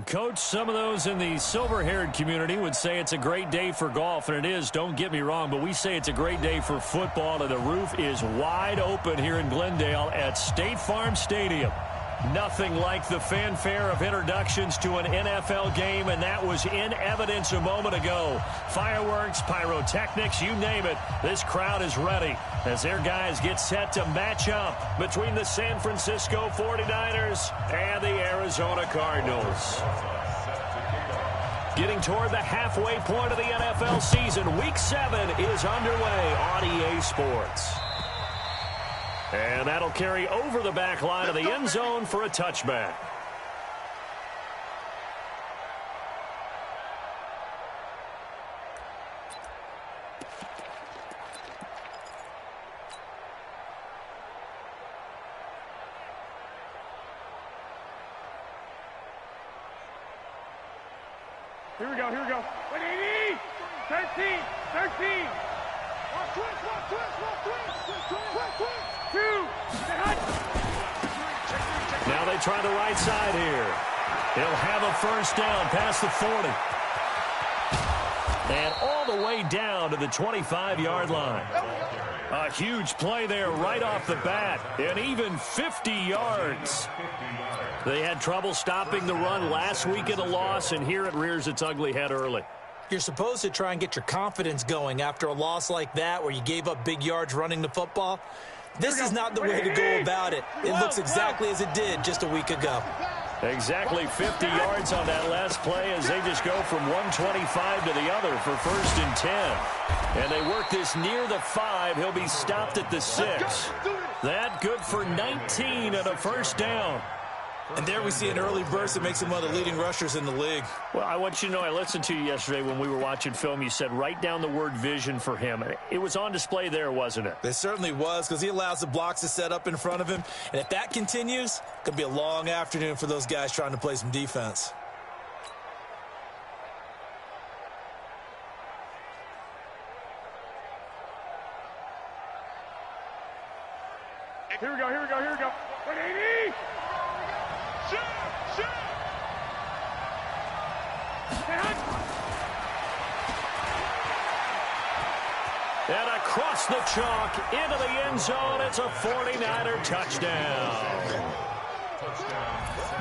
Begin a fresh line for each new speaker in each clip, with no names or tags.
Coach, some of those in the silver-haired community would say it's a great day for golf, and it is, don't get me wrong, but we say it's a great day for football, and the roof is wide open here in Glendale at State Farm Stadium. Nothing like the fanfare of introductions to an NFL game, and that was in evidence a moment ago. Fireworks, pyrotechnics, you name it, this crowd is ready as their guys get set to match up between the San Francisco 49ers and the Arizona Cardinals. Getting toward the halfway point of the NFL season, Week 7 is underway on EA Sports. And that'll carry over the back line of the end zone for a touchback.
Here we go. 180! 13!
Now they try the right side here. He'll have a first down past the 40. And all the way down to the 25-yard line. A huge play there right off the bat. And even 50 yards. They had trouble stopping the run last week in a loss, and here it rears its ugly head early.
You're supposed to try and get your confidence going after a loss like that where you gave up big yards running the football. This is not the way to go about it. It looks exactly as it did just a week ago.
Exactly 50 yards on that last play as they just go from 125 to the other for 1st and 10. And they work this near the 5. He'll be stopped at the 6. That good for 19 and a first down.
And there we see an early burst that makes him one of the leading rushers in the league.
Well, I want you to know, I listened to you yesterday when we were watching film. You said write down the word vision for him. It was on display there, wasn't it?
It certainly was, because he allows the blocks to set up in front of him. And if that continues, it could be a long afternoon for those guys trying to play some defense.
Here we go. 180! Shoot!
And across the chalk into the end zone, it's a 49er touchdown.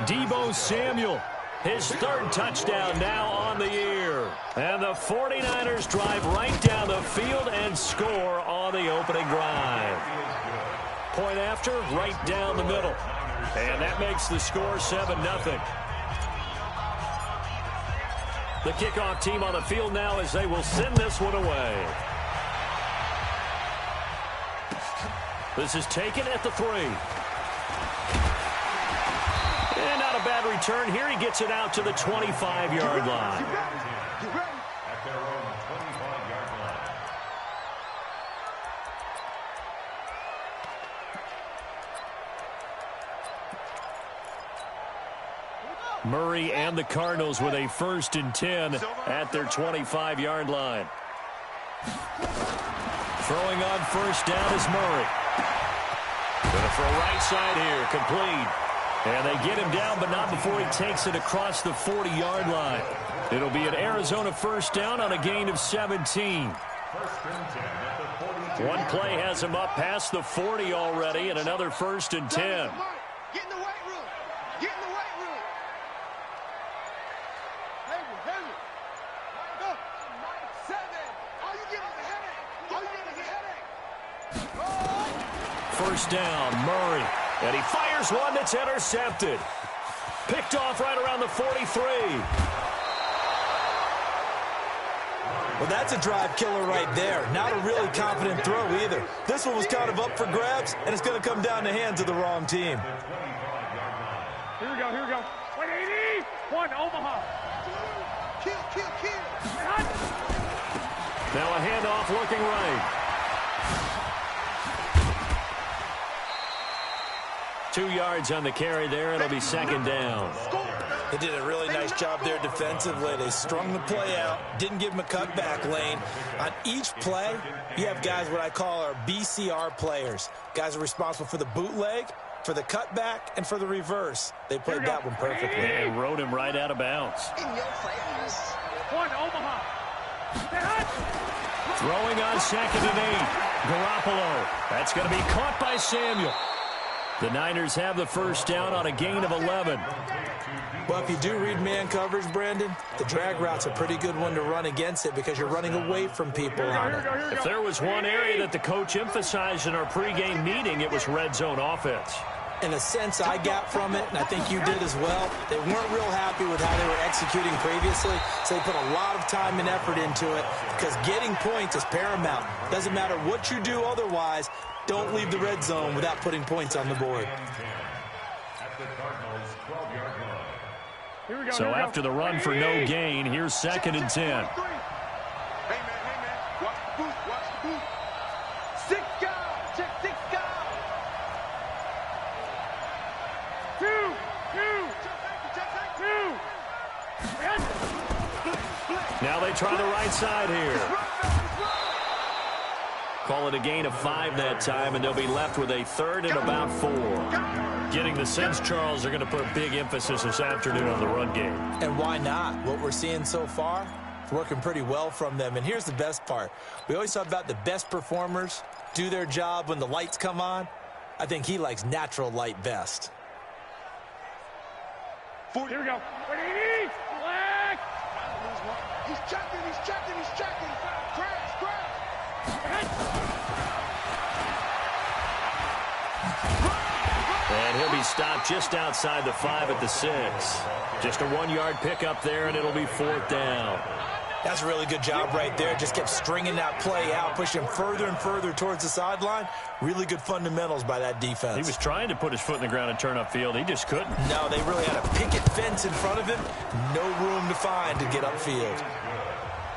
Deebo Samuel, his 3rd touchdown now on the year. And the 49ers drive right down the field and score on the opening drive. Point after, right down the middle. And that makes the score 7-0. The kickoff team on the field now as they will send this one away. This is taken at the 3. And not a bad return here. He gets it out to the 25-yard line. Murray and the Cardinals with a 1st and 10 at their 25-yard line. Throwing on first down is Murray. Going to throw right side here, complete. And they get him down, but not before he takes it across the 40-yard line. It'll be an Arizona first down on a gain of 17. One play has him up past the 40 already, and another 1st and 10.
Get in the weight room. Get in the weight room. Heavy. Go. 7. All you get is a headache. All you get is a headache.
First down, Murray. And he fires one that's intercepted. Picked off right around the 43.
Well, that's a drive killer right there. Not a really confident throw either. This one was kind of up for grabs, and it's going to come down the hands of the wrong team.
Here we go. 180! 1, Omaha.
Kill.
Now a handoff looking right. 2 yards on the carry there. It'll be second down.
They did a really nice job there defensively. They strung the play out, didn't give him a cutback lane. On each play, you have guys what I call our BCR players. Guys are responsible for the bootleg, for the cutback, and for the reverse. They played that one perfectly.
And rode him right out of bounds.
In your face.
One, Omaha.
Throwing on 2nd and 8. Garoppolo. That's going to be caught by Samuel. The Niners have the first down on a gain of 11.
Well, if you do read man coverage, Brandon, the drag route's a pretty good one to run against it because you're running away from people on it.
If there was one area that the coach emphasized in our pregame meeting, it was red zone offense.
In a sense I got from it, and I think you did as well, they weren't real happy with how they were executing previously, so they put a lot of time and effort into it because getting points is paramount. Doesn't matter what you do otherwise, don't leave the red zone without putting points on the board.
So after the run for no gain, here's 2nd and 10.
Hey, man, watch the boot, watch the boot. 6 guys, check 6 guys.
2, 2.
Now they try the right side here. Call it a gain of 5 that time, and they'll be left with a 3rd and about 4. Getting the sense, Charles, they're going to put a big emphasis this afternoon on the run game.
And why not? What we're seeing so far, it's working pretty well from them. And here's the best part. We always talk about the best performers do their job when the lights come on. I think he likes natural light best.
Here we go. 180. Black.
He's checking. Crash.
And he'll be stopped just outside the 5 at the 6. Just a 1-yard pickup there, and it'll be 4th down.
That's a really good job right there. Just kept stringing that play out, pushing further and further towards the sideline. Really good fundamentals by that defense.
He was trying to put his foot in the ground and turn upfield. He just couldn't.
No, they really had a picket fence in front of him. No room to find to get upfield.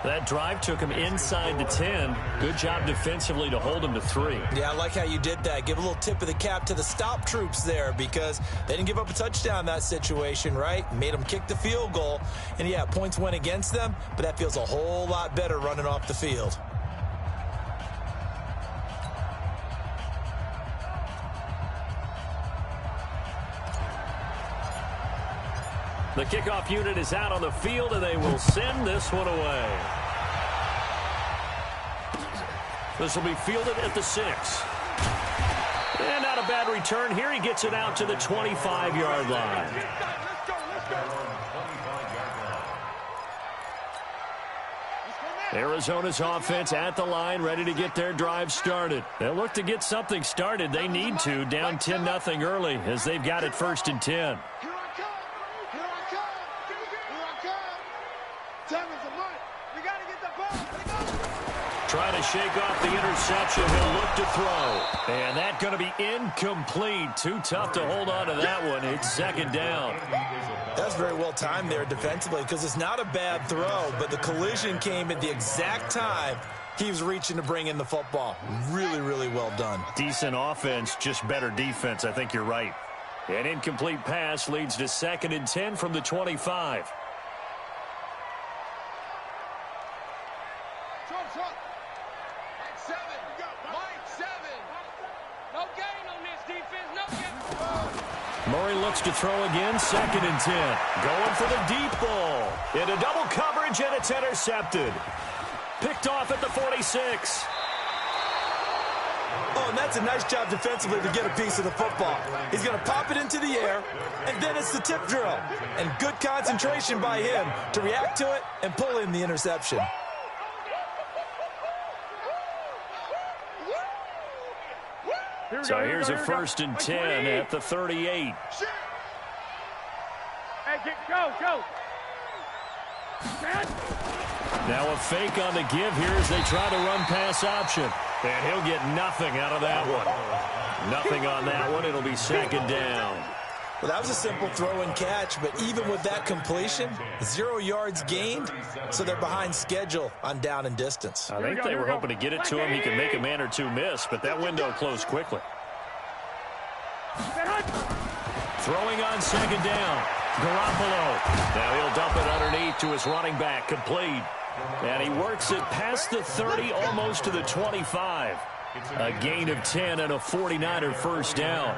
That drive took him inside the 10. Good job defensively to hold him to 3.
Yeah, I like how you did that. Give a little tip of the cap to the stop troops there because they didn't give up a touchdown in that situation, right? Made them kick the field goal. And, yeah, points went against them, but that feels a whole lot better running off the field.
The kickoff unit is out on the field, and they will send this one away. This will be fielded at the 6. And not a bad return here. He gets it out to the 25-yard line.
Let's go.
Arizona's offense at the line, ready to get their drive started. They'll look to get something started. They need to, down 10-0 early, as they've got it 1st and 10. Trying to shake off the interception. He'll look to throw. And that's going to be incomplete. Too tough to hold on to that one. It's 2nd down.
That's very well timed there defensively because it's not a bad throw, but the collision came at the exact time he was reaching to bring in the football. Really, really well done.
Decent offense, just better defense. I think you're right. An incomplete pass leads to 2nd and 10 from the 25. Murray looks to throw again, 2nd and 10. Going for the deep ball. Into double coverage, and it's intercepted. Picked off at the 46.
Oh, and that's a nice job defensively to get a piece of the football. He's going to pop it into the air, and then it's the tip drill. And good concentration by him to react to it and pull in the interception.
So here's a 1st and 10 at the 38.
Hey, go.
Now a fake on the give here as they try to run pass option. And he'll get nothing out of that one. Nothing on that one. It'll be 2nd down.
Well, that was a simple throw and catch, but even with that completion, 0 yards gained, so they're behind schedule on down and distance.
I think they were hoping to get it to him. He could make a man or two miss, but that window closed quickly. Throwing on second down. Garoppolo. Now he'll dump it underneath to his running back. Complete. And he works it past the 30, almost to the 25. A gain of 10 and a 49er first down.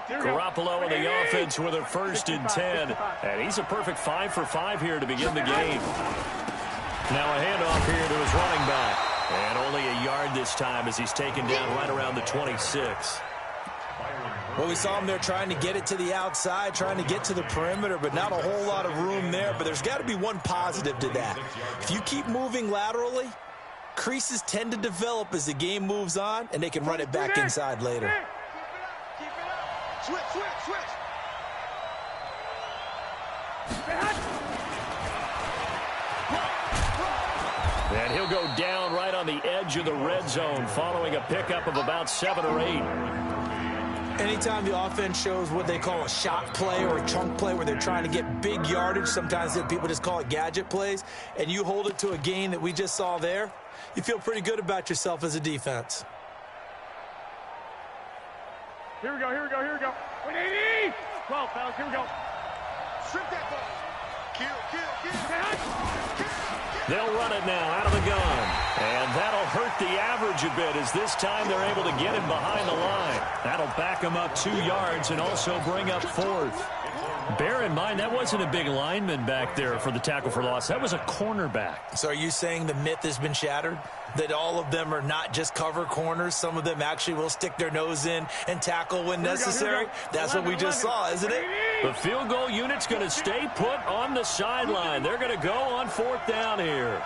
Garoppolo in the offense with a first and 10. And he's a perfect 5 for 5 here to begin the game. Now a handoff here to his running back. And only a yard this time as he's taken down right around the 26.
Well, we saw him there trying to get it to the outside, trying to get to the perimeter, but not a whole lot of room there. But there's got to be one positive to that. If you keep moving laterally, creases tend to develop as the game moves on, and they can run it back inside later.
Switch, switch, switch.
And he'll go down right on the edge of the red zone following a pickup of about 7 or 8.
Anytime the offense shows what they call a shot play or a chunk play where they're trying to get big yardage, sometimes people just call it gadget plays, and you hold it to a gain that we just saw there, you feel pretty good about yourself as a defense.
Here we go, here we go, here we go. 180! 12, fellas, here we go.
Strip that ball. Kill.
They'll run it now out of the gun. And that'll hurt the average a bit as this time they're able to get him behind the line. That'll back him up 2 yards and also bring up 4th. Bear in mind, that wasn't a big lineman back there for the tackle for loss. That was a cornerback.
So are you saying the myth has been shattered? That all of them are not just cover corners? Some of them actually will stick their nose in and tackle when necessary? That's what we just saw, isn't it?
The field goal unit's going to stay put on the sideline. They're going to go on 4th down here.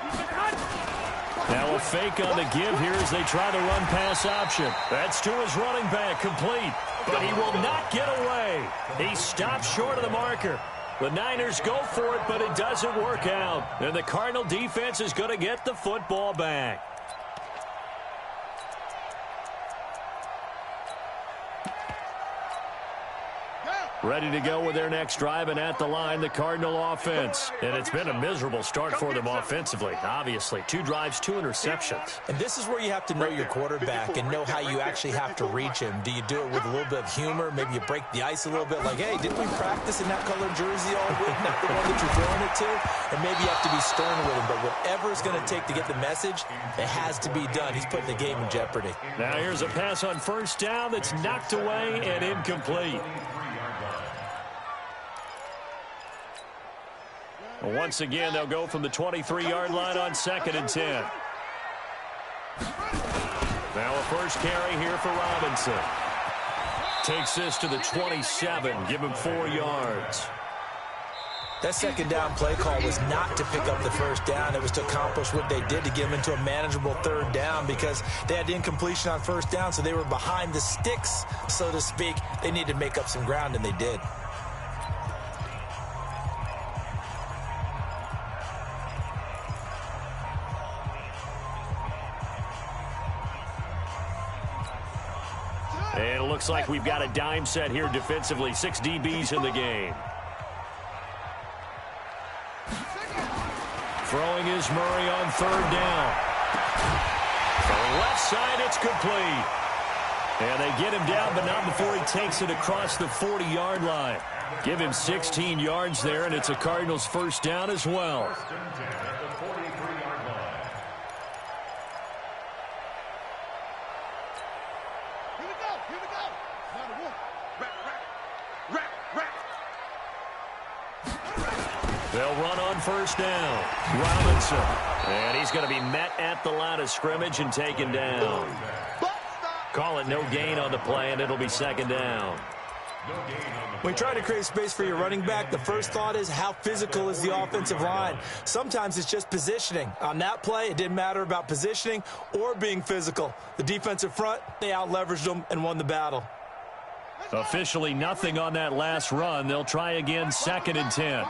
Now a fake on the give here as they try the run-pass option. That's to his running back, complete. But he will not get away. He stops short of the marker. The Niners go for it, but it doesn't work out. And the Cardinal defense is going to get the football back. Ready to go with their next drive, and at the line, the Cardinal offense. And it's been a miserable start for them offensively, obviously. 2 drives, 2 interceptions.
And this is where you have to know your quarterback and know how you actually have to reach him. Do you do it with a little bit of humor? Maybe you break the ice a little bit, like, hey, didn't we practice in that colored jersey all week? Not the one that you're throwing it to? And maybe you have to be stern with him. But whatever it's going to take to get the message, it has to be done. He's putting the game in jeopardy.
Now here's a pass on first down that's knocked away and incomplete. Once again, they'll go from the 23-yard line on 2nd and 10. Now a first carry here for Robinson. Takes this to the 27, give him 4 yards.
That second down play call was not to pick up the first down. It was to accomplish what they did to get them into a manageable 3rd down because they had the incompletion on first down, so they were behind the sticks, so to speak. They needed to make up some ground, and they did.
And it looks like we've got a dime set here defensively. 6 DBs in the game. Throwing is Murray on 3rd down. From the left side, it's complete. And they get him down, but not before he takes it across the 40-yard line. Give him 16 yards there, and it's a Cardinals first down as well. They'll run on first down. Robinson. And he's going to be met at the line of scrimmage and taken down. Call it no gain on the play, and it'll be 2nd down.
When you try to create space for your running back, the first thought is how physical is the offensive line. Sometimes it's just positioning. On that play, it didn't matter about positioning or being physical. The defensive front, they out-leveraged them and won the battle.
Officially nothing on that last run. They'll try again, 2nd and 10.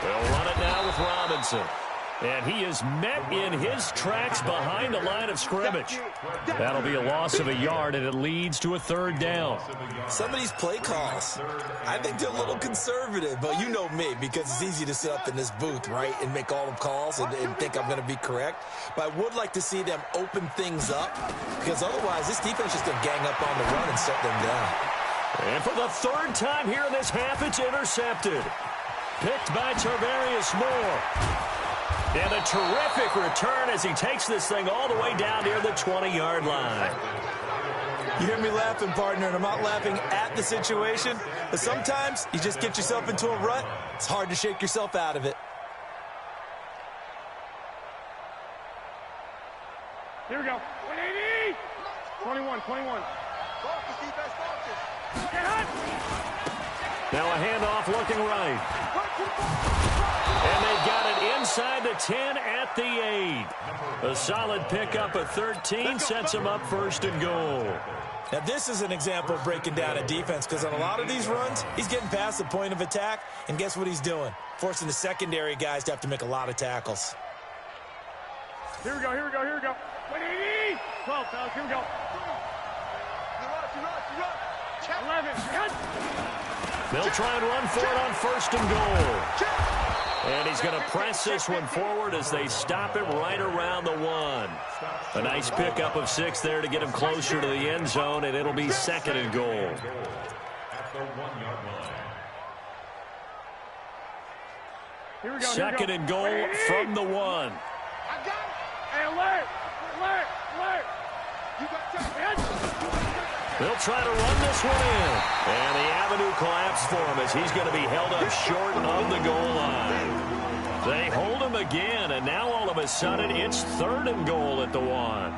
They'll run it now with Robinson. And he is met in his tracks behind the line of scrimmage. That'll be a loss of a yard, and it leads to a third down.
Some of these play calls, I think they're a little conservative, but you know me, because it's easy to sit up in this booth, right, and make all the calls and think I'm going to be correct. But I would like to see them open things up, because otherwise this defense is going to gang up on the run and shut them down.
And for the third time here in this half, it's intercepted. Picked by Tarvarius Moore. And a terrific return as he takes this thing all the way down near the 20-yard line.
You hear me laughing, partner, and I'm not laughing at the situation, but sometimes you just get yourself into a rut. It's hard to shake yourself out of it.
Here we go. 180. 21.
Focus, defense, focus.
Get hot.
Now a handoff looking right. And they've got it inside the 10 at the 8. A solid pickup of 13 sets them up first and goal.
Now, this is an example of breaking down a defense, because on a lot of these runs, he's getting past the point of attack, and guess what he's doing? Forcing the secondary guys to have to make a lot of tackles.
Here we go. 180. 12, fellas. Here we go. You run. 11. Cut.
They'll try and run for it on first and goal. And he's going to press this one forward as they stop him right around the 1. A nice pickup of 6 there to get him closer to the end zone, and it'll be second and goal. Second and goal from the 1.
I got it. Hey, alert. You got it.
They'll try to run this one in. And the avenue collapsed for him as he's going to be held up short of the goal line. They hold him again, and now all of a sudden it's third and goal at the 1.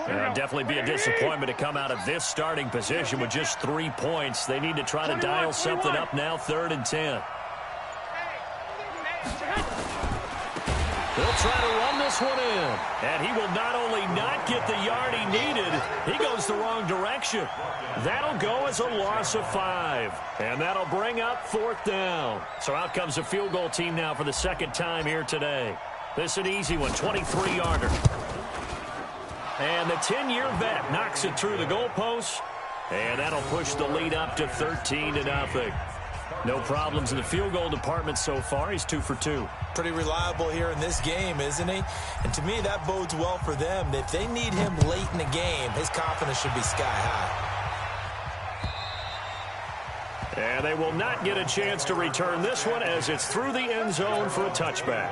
It'll definitely be a disappointment to come out of this starting position with just 3 points. They need to try to dial something up now, 3rd and 10. They'll try to run this one in. And he will not only not get the yard he needed, he goes the wrong direction. That'll go as a loss of 5. And that'll bring up 4th down. So out comes the field goal team now for the second time here today. This is an easy one, 23-yarder. And the 10-year vet knocks it through the goalpost. And that'll push the lead up to 13-0. No problems in the field goal department so far. He's 2 for 2.
Pretty reliable here in this game, isn't he? And to me, that bodes well for them. If they need him late in the game, his confidence should be sky high.
And they will not get a chance to return this one as it's through the end zone for a touchback.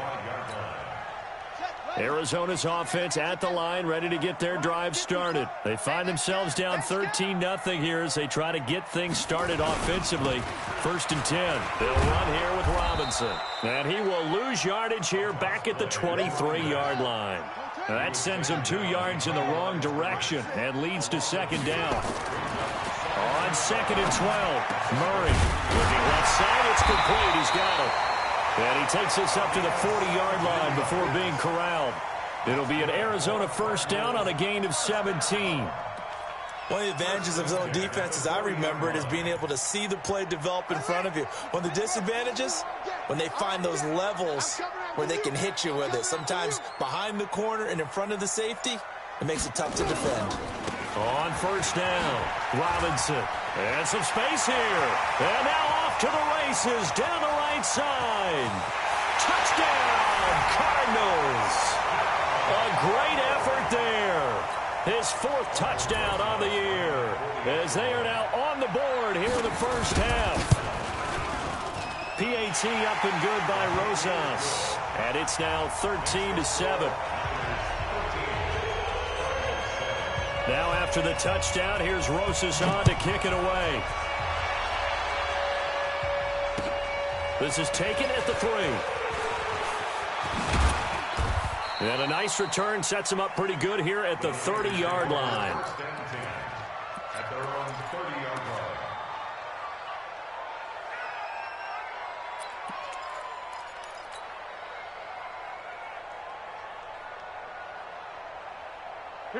Arizona's offense at the line, ready to get their drive started. They find themselves down 13-0 here as they try to get things started offensively. 1st and 10. They'll run here with Robinson. And he will lose yardage here back at the 23-yard line. Now that sends him 2 yards in the wrong direction and leads to 2nd down. On 2nd and 12, Murray looking left side. It's complete. He's got it. And he takes this up to the 40-yard line before being corralled. It'll be an Arizona 1st down on a gain of 17.
One of the advantages of zone defense, as I remember it, is being able to see the play develop in front of you. One of the disadvantages, when they find those levels where they can hit you with it. Sometimes behind the corner and in front of the safety, it makes it tough to defend.
On 1st down, Robinson. And some space here. And now off to the races down the right side. Touchdown, Cardinals. A great effort there. His 4th touchdown on the year as they are now on the board here in the first half. PAT up and good by Rosas. And it's now 13-7. Now after the touchdown, here's Rosas on to kick it away. This is taken at the 3. And a nice return sets him up pretty good here at the 30-yard line. The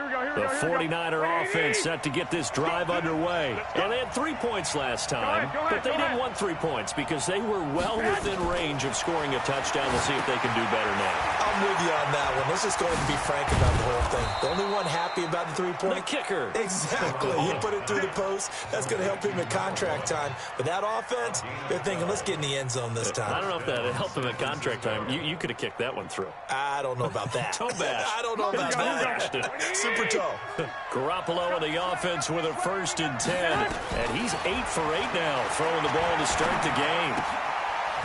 49er offense set to get this drive underway. And they had 3 points last time, but they didn't want 3 points because they were well within range of scoring a touchdown. We'll see if they can do better now.
I'm with you on that one. Let's just go ahead and be frank about the whole thing. The only one happy about the 3-point?
The kicker.
Exactly. He put it through the post. That's going to help him at contract time. But that offense, they're thinking, let's get in the end zone this time.
I don't know if that helped him at contract time. You could have kicked that one through.
I don't know about that.
Toe bash.
I don't know about that. Super toe.
Garoppolo on the offense with a 1st and 10. And he's 8 for 8 now, throwing the ball to start the game.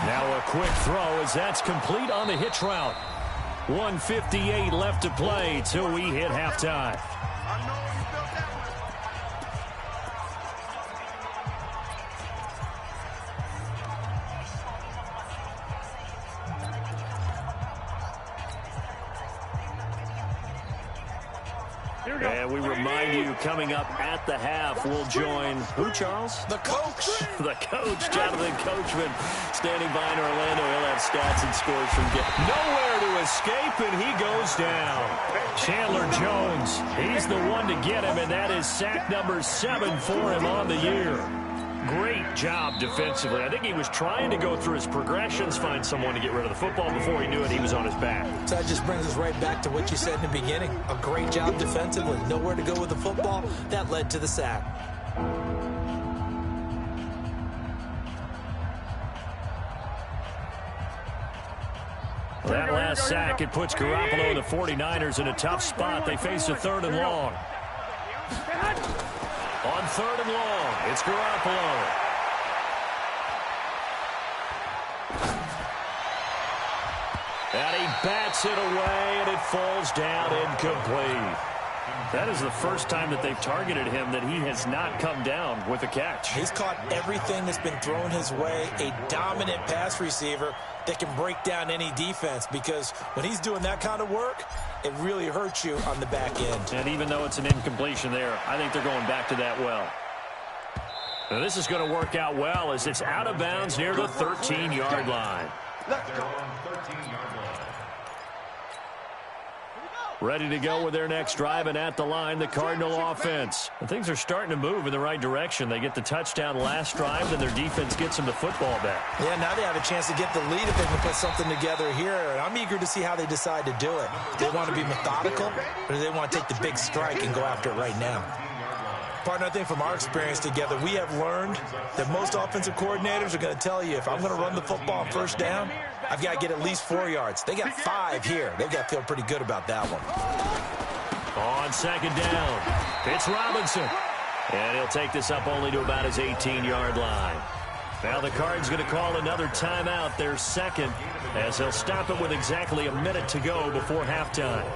Now a quick throw as that's complete on the hitch route. 1:58 left to play till we hit halftime. And we remind you, coming up at the half, we'll join who, Charles?
The coach.
The coach, Jonathan Coachman, standing by in Orlando. He'll have stats and scores from nowhere to escape, and he goes down. Chandler Jones, he's the one to get him, and that is sack number 7 for him on the year. Great job defensively. I think he was trying to go through his progressions, find someone to get rid of the football. Before he knew it, he was on his back.
So that just brings us right back to what you said in the beginning. A great job defensively. Nowhere to go with the football. That led to the sack.
That last sack, it puts Garoppolo and the 49ers in a tough spot. They face a 3rd and long. On 3rd and long, it's Garoppolo. And he bats it away, and it falls down incomplete. That is the first time that they've targeted him that he has not come down with a catch.
He's caught everything that's been thrown his way. A dominant pass receiver that can break down any defense, because when he's doing that kind of work, it really hurts you on the back end.
And even though it's an incompletion there, I think they're going back to that well. Now this is going to work out well as it's out of bounds near the 13-yard line.
Let's go.
Ready to go with their next drive, and at the line, the Cardinal offense. And things are starting to move in the right direction. They get the touchdown last drive, then their defense gets them the football back.
Yeah, now they have a chance to get the lead if they can put something together here. And I'm eager to see how they decide to do it. Do they want to be methodical, or do they want to take the big strike and go after it right now? Partner, I think from our experience together, we have learned that most offensive coordinators are going to tell you, if I'm going to run the football on 1st down, I've got to get at least 4 yards. They got 5 here. They've got to feel pretty good about that one.
On 2nd down, it's Robinson. And he'll take this up only to about his 18-yard line. Now the Cards going to call another timeout, their 2nd, as they'll stop it with exactly a minute to go before halftime.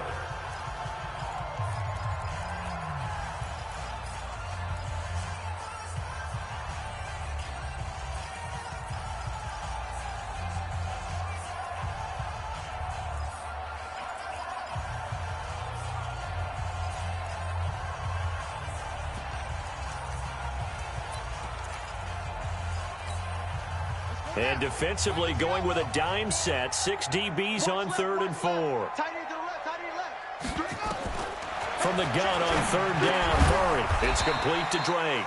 And defensively going with a dime set. 6 DBs on 3rd and 4.
Tight end to the left, tight end left.
From the gun on 3rd down, Murray. It's complete to Drake.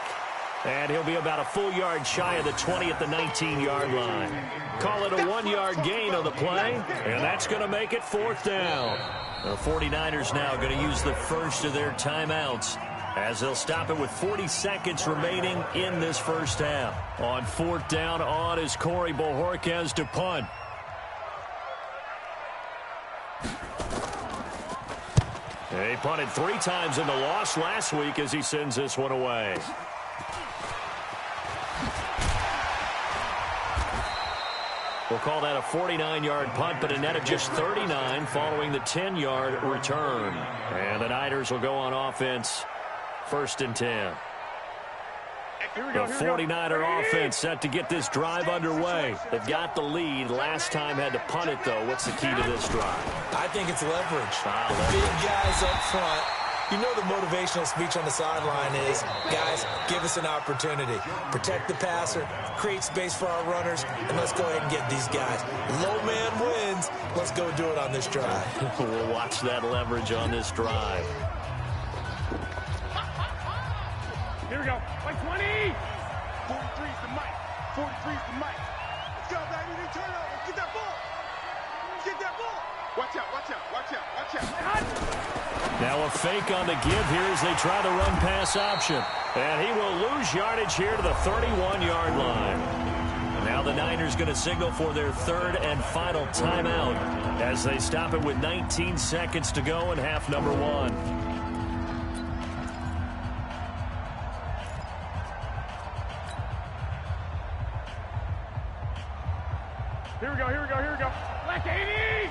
And he'll be about a full yard shy of the 20 at the 19-yard line. Call it a 1-yard gain on the play, and that's going to make it 4th down. The 49ers now going to use the first of their timeouts, as they'll stop it with 40 seconds remaining in this first half. On 4th down, on is Corey Bojorquez to punt. He punted 3 times in the loss last week as he sends this one away. We'll call that a 49-yard punt, but a net of just 39 following the 10-yard return. And the Niners will go on offense. 1st and 10. The 49er offense set to get this drive underway. They've got the lead. Last time had to punt it, though. What's the key to this drive?
I think it's leverage. Big guys up front. You know the motivational speech on the sideline is, guys, give us an opportunity. Protect the passer, create space for our runners, and let's go ahead and get these guys. Low man wins. Let's go do it on this drive.
We'll watch that leverage on this drive.
Here we go. 120.
43's the mic. 43's the mic. Let's go, baby. They turn over. Get that ball. Get that ball. Watch out, watch out, watch out, watch out.
Now a fake on the give here as they try to run pass option. And he will lose yardage here to the 31-yard line. Now the Niners going to signal for their third and final timeout as they stop it with 19 seconds to go in half number one.
Here we go, here we go, here we go. Left 80.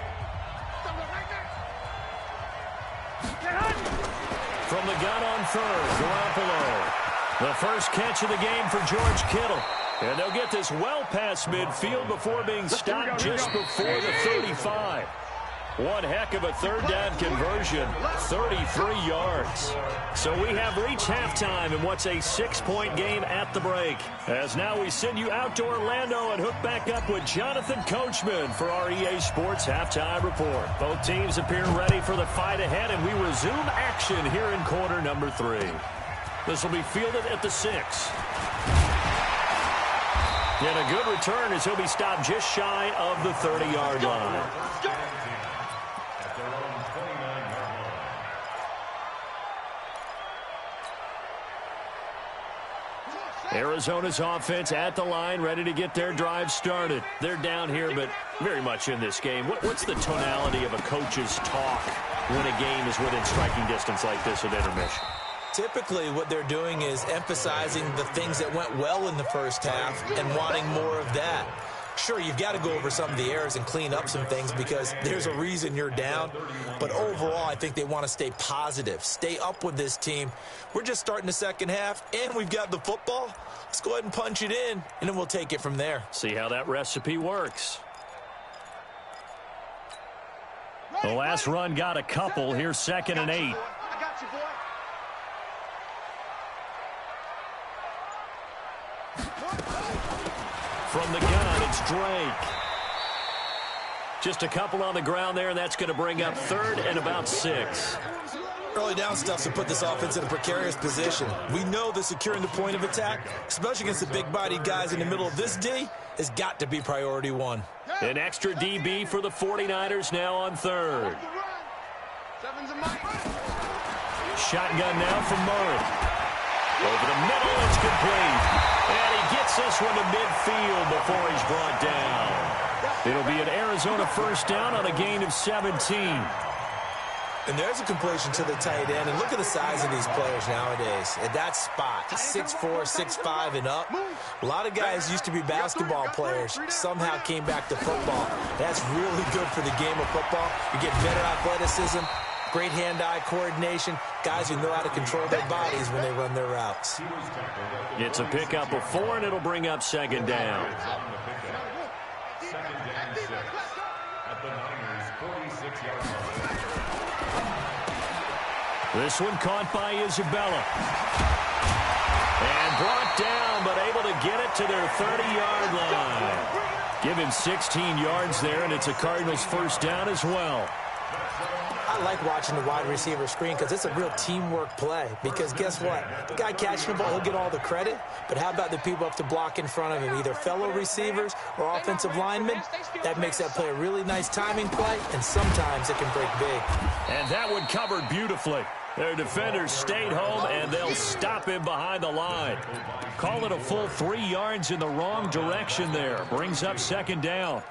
From the gun on third, Garoppolo. The first catch of the game for George Kittle. And they'll get this well past midfield before being stopped just before the 35. One heck of a third down conversion, 33 yards. So we have reached halftime in what's a 6-point game at the break. As now we send you out to Orlando and hook back up with Jonathan Coachman for our EA Sports Halftime Report. Both teams appear ready for the fight ahead, and we resume action here in quarter number 3. This will be fielded at the 6. And a good return as he'll be stopped just shy of the 30-yard line. Arizona's offense at the line, ready to get their drive started. They're down here, but very much in this game. What's the tonality of a coach's talk when a game is within striking distance like this at intermission?
Typically, what they're doing is emphasizing the things that went well in the first half and wanting more of that. Sure, you've got to go over some of the errors and clean up some things because there's a reason you're down. But overall, I think they want to stay positive, stay up with this team. We're just starting the second half, and we've got the football. Let's go ahead and punch it in, and then we'll take it from there.
See how that recipe works. The last run got a couple. Here's 2nd and 8.
I got you, boy.
From the gun, it's Drake. Just a couple on the ground there, and that's going to bring up 3rd and about 6.
Early down stuff to put this offense in a precarious position. We know that securing the point of attack, especially against the big-bodied guys in the middle of this D, has got to be priority 1.
An extra DB for the 49ers now on 3rd. Shotgun now from Murray. Over the middle, it's complete. And he gets this one to midfield before he's brought down. It'll be an Arizona first down on a gain of 17.
And there's a completion to the tight end. And look at the size of these players nowadays. At that spot, 6'4", 6'5", and up. A lot of guys used to be basketball players. Somehow came back to football. That's really good for the game of football. You get better athleticism, great hand-eye coordination, guys who know how to control their bodies when they run their routes.
It's a pickup of 4, and it'll bring up 2nd down. This one caught by Isabella. And brought down, but able to get it to their 30-yard line. Give him 16 yards there, and it's a Cardinals first down as well.
I like watching the wide receiver screen because it's a real teamwork play. Because guess what? The guy catching the ball, he'll get all the credit. But how about the people up to block in front of him, either fellow receivers or offensive linemen? That makes that play a really nice timing play, and sometimes it can break big.
And that one covered beautifully. Their defenders stayed home, and they'll stop him behind the line. Call it a full 3 yards in the wrong direction there. Brings up 2nd down.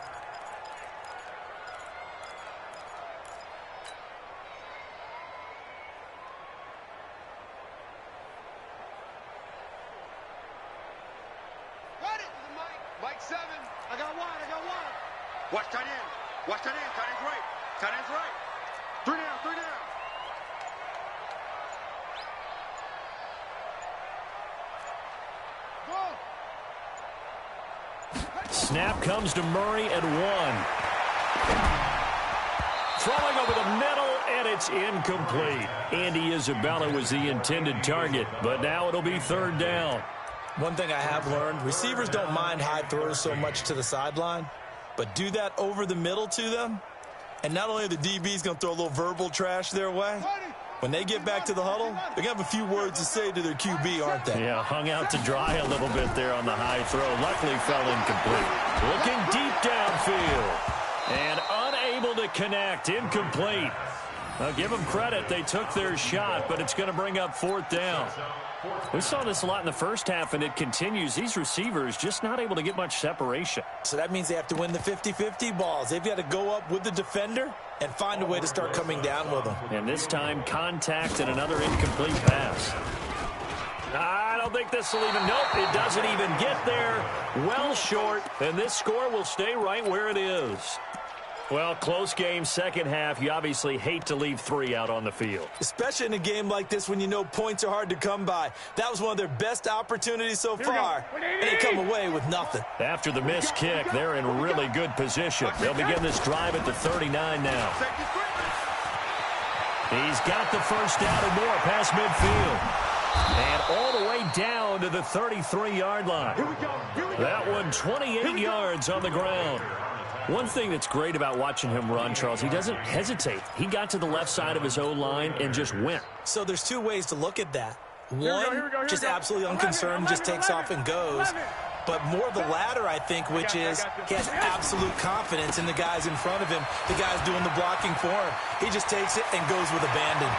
Mike 7. I got wide. Watch tight end. Watch tight end. Tight end's right. Tight end's right. 3 down, 3 down.
Snap comes to Murray at 1. Throwing over the middle, and it's incomplete. Andy Isabella was the intended target, but now it'll be 3rd down.
One thing I have learned, receivers don't mind high throws so much to the sideline, but do that over the middle to them, and not only are the DBs going to throw a little verbal trash their way, When they get back to the huddle, they're going to have a few words to say to their QB, aren't they?
Yeah, hung out to dry a little bit there on the high throw. Luckily fell incomplete. Looking deep downfield. And unable to connect. Incomplete. Now, give them credit. They took their shot, but it's going to bring up 4th down. We saw this a lot in the first half, and it continues. These receivers just not able to get much separation.
So that means they have to win the 50-50 balls. They've got to go up with the defender and find a way to start coming down with them.
And this time, contact and another incomplete pass. I don't think this will even... Nope, it doesn't even get there. Well short, and this score will stay right where it is. Well, close game, second half. You obviously hate to leave 3 out on the field.
Especially in a game like this when you know points are hard to come by. That was one of their best opportunities so far, and they come away with nothing.
After the missed kick, they're in really good position. They'll begin this drive at the 39 now. He's got the first down and more past midfield. And all the way down to the 33-yard line. That one 28 yards on the ground. One thing that's great about watching him run, Charles, he doesn't hesitate. He got to the left side of his O-line and just went.
So there's 2 ways to look at that. One, just absolutely unconcerned, just takes off and goes. But more the latter, I think, which is he has absolute confidence in the guys in front of him, the guys doing the blocking for him. He just takes it and goes with abandon.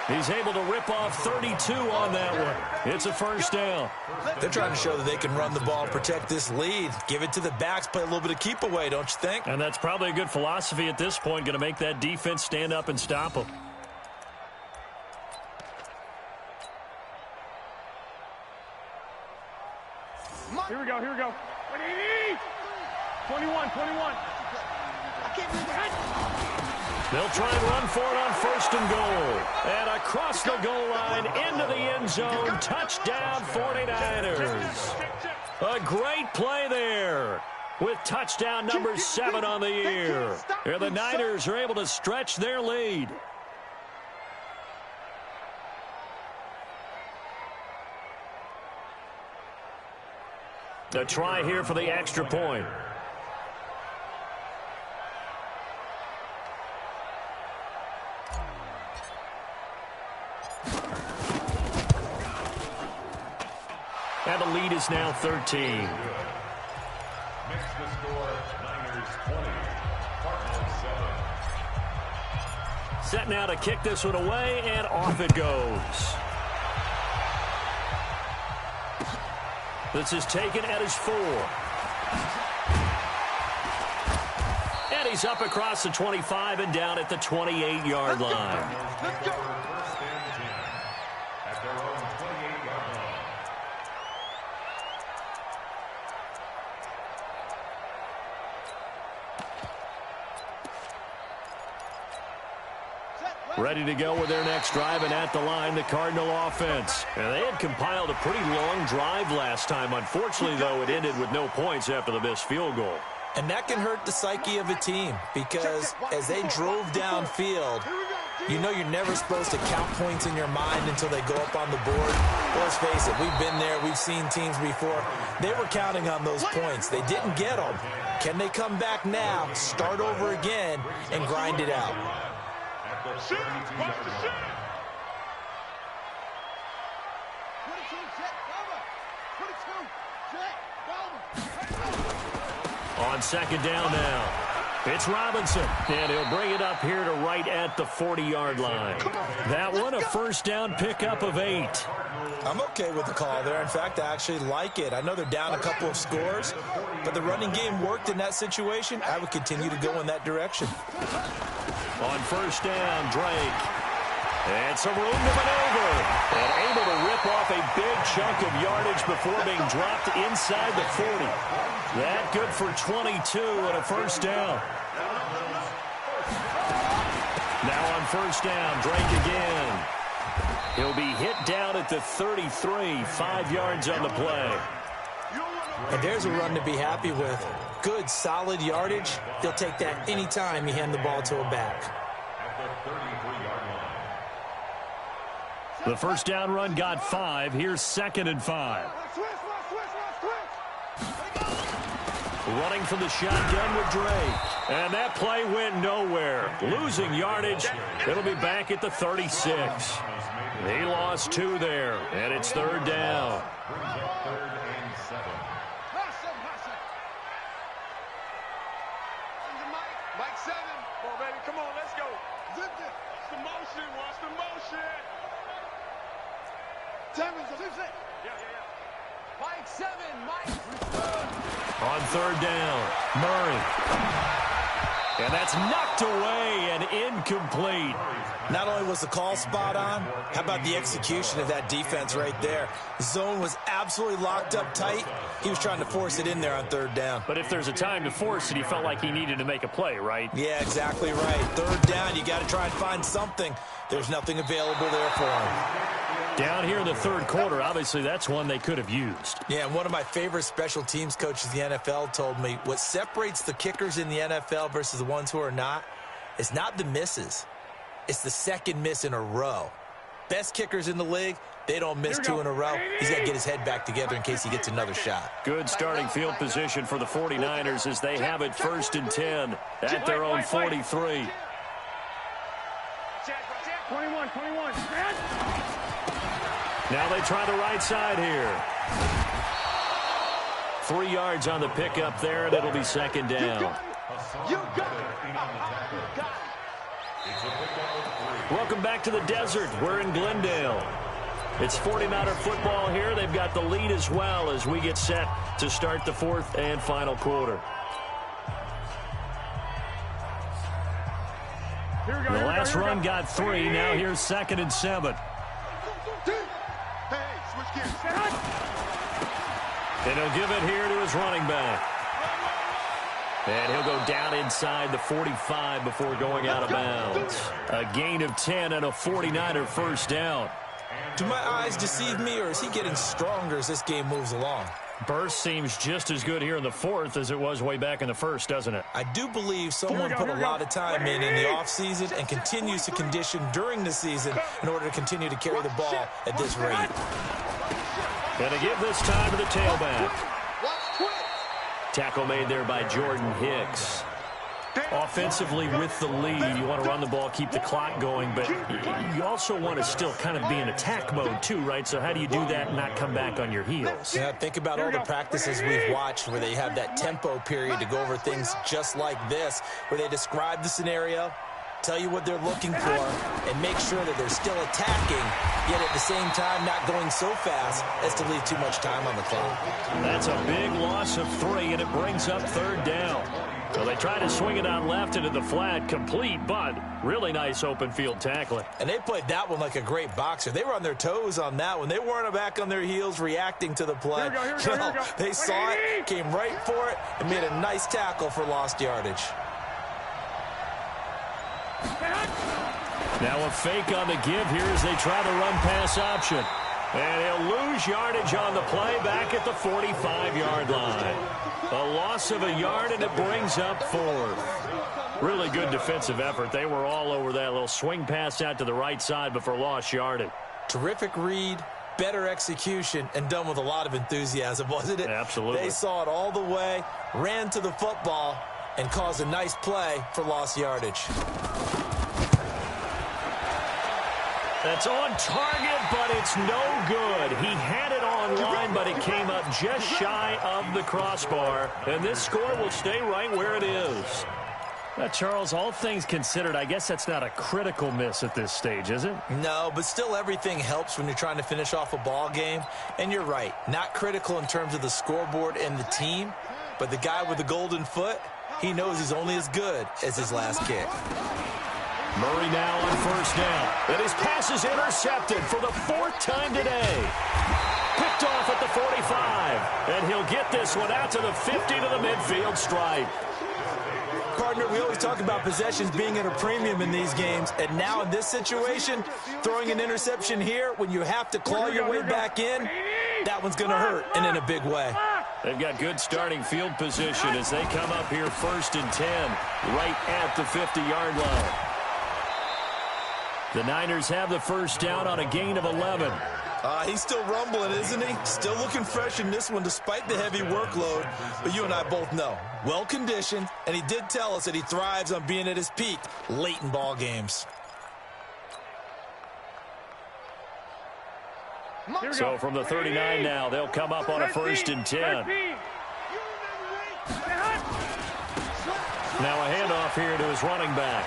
He's able to rip off 32 on that one. It's a first down.
They're trying to show that they can run the ball and protect this lead. Give it to the backs, play a little bit of keep away, don't you think?
And that's probably a good philosophy at this point, going to make that defense stand up and stop them.
Here we go, here we go. 21.
They'll try and run for it on 1st and goal. And across the goal line, into the end zone, touchdown 49ers. A great play there with touchdown number 7 on the year. Here the Niners are able to stretch their lead. A try here for the extra point. And the lead is now 13.
Makes the score Niners 20, Cardinals 7.
Set now to kick this one away, and off it goes. This is taken at his 4. And he's up across the 25 and down at the 28-yard line.
Let's go. First and 10 at their own 28-yard line.
Ready to go with their next drive, and at the line, the Cardinal offense. And they had compiled a pretty long drive last time. Unfortunately, though, it ended with no points after the missed field goal.
And that can hurt the psyche of a team because as they drove downfield, you know you're never supposed to count points in your mind until they go up on the board. Let's face it, we've been there. We've seen teams before. They were counting on those points. They didn't get them. Can they come back now, start over again, and grind it out?
On second down now, it's Robinson, and he'll bring it up here to right at the 40-yard line. That one, a first down pickup of 8.
I'm okay with the call there. In fact, I actually like it. I know they're down a couple of scores, but the running game worked in that situation. I would continue to go in that direction.
On first down, Drake. And some room to maneuver. And able to rip off a big chunk of yardage before being dropped inside the 40. That good for 22 and a first down. Now on first down, Drake again. He'll be hit down at the 33, 5 yards on the play.
And there's a run to be happy with. Good, solid yardage. He'll take that anytime you hand the ball to a back.
The first down run got 5. Here's second and 5. Running from the shotgun with Drake. And that play went nowhere. Losing yardage. It'll be back at the 36. He lost 2 there, and it's 3rd down.
Brings up 3rd and 7.
Mike 7. Come on, baby. Come on, let's go. Zip it. Watch the motion. Watch the motion. 7. Yeah. Mike 7. Mike.
On 3rd down, Murray. And that's knocked away and incomplete.
Not only was the call spot on, how about the execution of that defense right there? The zone was absolutely locked up tight. He was trying to force it in there on 3rd down.
But if there's a time to force it, he felt like he needed to make a play, right?
Yeah, exactly right. 3rd down, you got to try and find something. There's nothing available there for him.
Down here in the 3rd quarter, obviously that's one they could have used.
Yeah, and one of my favorite special teams coaches in the NFL told me what separates the kickers in the NFL versus the ones who are not is not the misses. It's the second miss in a row. Best kickers in the league, they don't miss 2 in a row. He's got to get his head back together in case he gets another shot.
Good starting field position for the 49ers as they have it 1st and 10 at their own 43.
21.
Now they try the right side here. 3 yards on the pickup there, and it'll be 2nd down. Welcome back to the desert. We're in Glendale. It's 49er football here. They've got the lead as well as we get set to start the 4th and final quarter. The last run got 3. Now here's 2nd and 7. And he'll give it here to his running back. And he'll go down inside the 45 before going out of bounds. A gain of 10 and a 49er 1st down.
Do my eyes deceive me, or is he getting stronger as this game moves along?
Burst seems just as good here in the 4th as it was way back in the 1st, doesn't it?
I do believe someone put a lot of time in the offseason and continues to condition during the season in order to continue to carry the ball at this rate.
And to give this time to the tailback. Tackle made there by Jordan Hicks. Offensively with the lead, you want to run the ball, keep the clock going, but you also want to still kind of be in attack mode too, right? So how do you do that and not come back on your heels?
Yeah, think about all the practices we've watched where they have that tempo period to go over things just like this, where they describe the scenario, tell you what they're looking for, and make sure that they're still attacking, yet at the same time not going so fast as to leave too much time on the clock.
That's a big loss of 3, and it brings up 3rd down. So they try to swing it out left into the flat, complete, but really nice open field tackling.
And they played that one like a great boxer. They were on their toes on that one. They weren't back on their heels reacting to the play.
Here we go.
They saw it, came right for it, and made a nice tackle for lost yardage.
Now a fake on the give here as they try the run-pass option. And he'll lose yardage on the play back at the 45-yard line. A loss of a yard, and it brings up 4th. Really good defensive effort. They were all over that little swing pass out to the right side before lost yardage.
Terrific read, better execution, and done with a lot of enthusiasm, wasn't it?
Absolutely.
They saw it all the way, ran to the football, and caused a nice play for lost yardage.
That's on target, but it's no good. He had it on line, but it came up just shy of the crossbar. And this score will stay right where it is. Now, Charles, all things considered, I guess that's not a critical miss at this stage, is it?
No, but still everything helps when you're trying to finish off a ball game. And you're right, not critical in terms of the scoreboard and the team, but the guy with the golden foot, he knows he's only as good as his last kick.
Murray now on 1st down. And his pass is intercepted for the 4th time today. Picked off at the 45. And he'll get this one out to the 50 to the midfield stripe.
Partner, we always talk about possessions being at a premium in these games. And now in this situation, throwing an interception here when you have to claw your way back in, that one's going to hurt, and in a big way.
They've got good starting field position as they come up here 1st and 10 right at the 50-yard line. The Niners have the 1st down on a gain of 11.
He's still rumbling, isn't he? Still looking fresh in this one despite the heavy workload. But you and I both know, well-conditioned, and he did tell us that he thrives on being at his peak late in ball games.
So from the 39 now, they'll come up on a 1st and 10. Now a handoff here to his running back.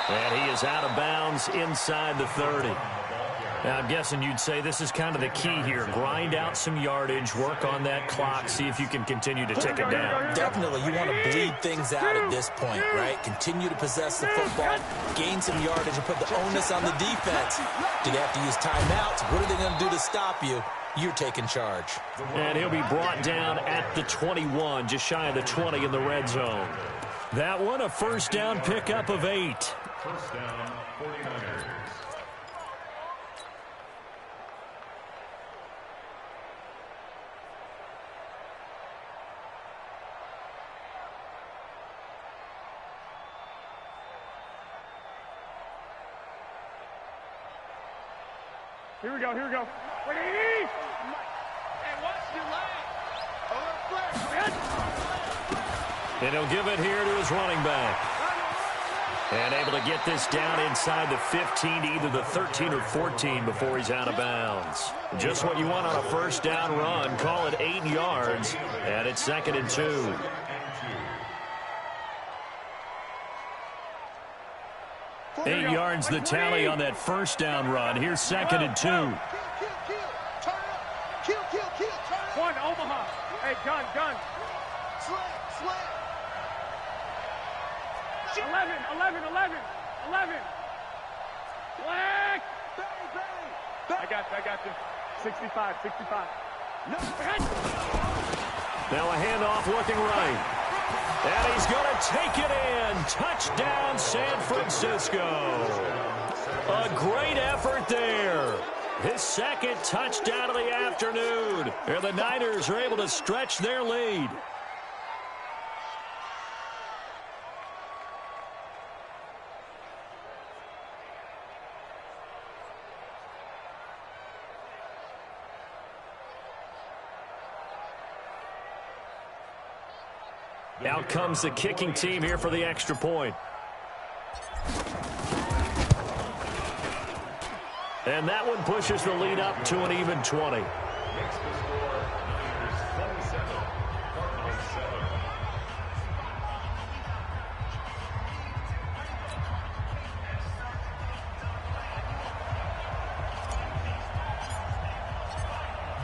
And he is out of bounds inside the 30. Now, I'm guessing you'd say this is kind of the key here. Grind out some yardage, work on that clock, see if you can continue to tick it down.
Definitely. You want to bleed things out at this point, right? Continue to possess the football, gain some yardage, and put the onus on the defense. Do they have to use timeouts? What are they going to do to stop you? You're taking charge.
And he'll be brought down at the 21, just shy of the 20 in the red zone. That one, a 1st down pickup of 8.
1st down, 49ers.
Here we go, here we go. Wait,
And watch your leg. A little flex.
And he'll give it here to his running back. And able to get this down inside the 15 to either the 13 or 14 before he's out of bounds. Just what you want on a 1st down run. Call it 8 yards. And it's 2nd and 2. Eight yards the tally on that 1st down run. Here's 2nd and 2.
One, Omaha. Hey, gun.
Slam.
11. Black. I got you. 65.
Now a handoff looking right. And he's going to take it in. Touchdown, San Francisco. A great effort there. His 2nd touchdown of the afternoon. And the Niners are able to stretch their lead. Out comes the kicking team here for the extra point. And that one pushes the lead up to an even 20.
Makes the score Niners 27, Cardinals 7.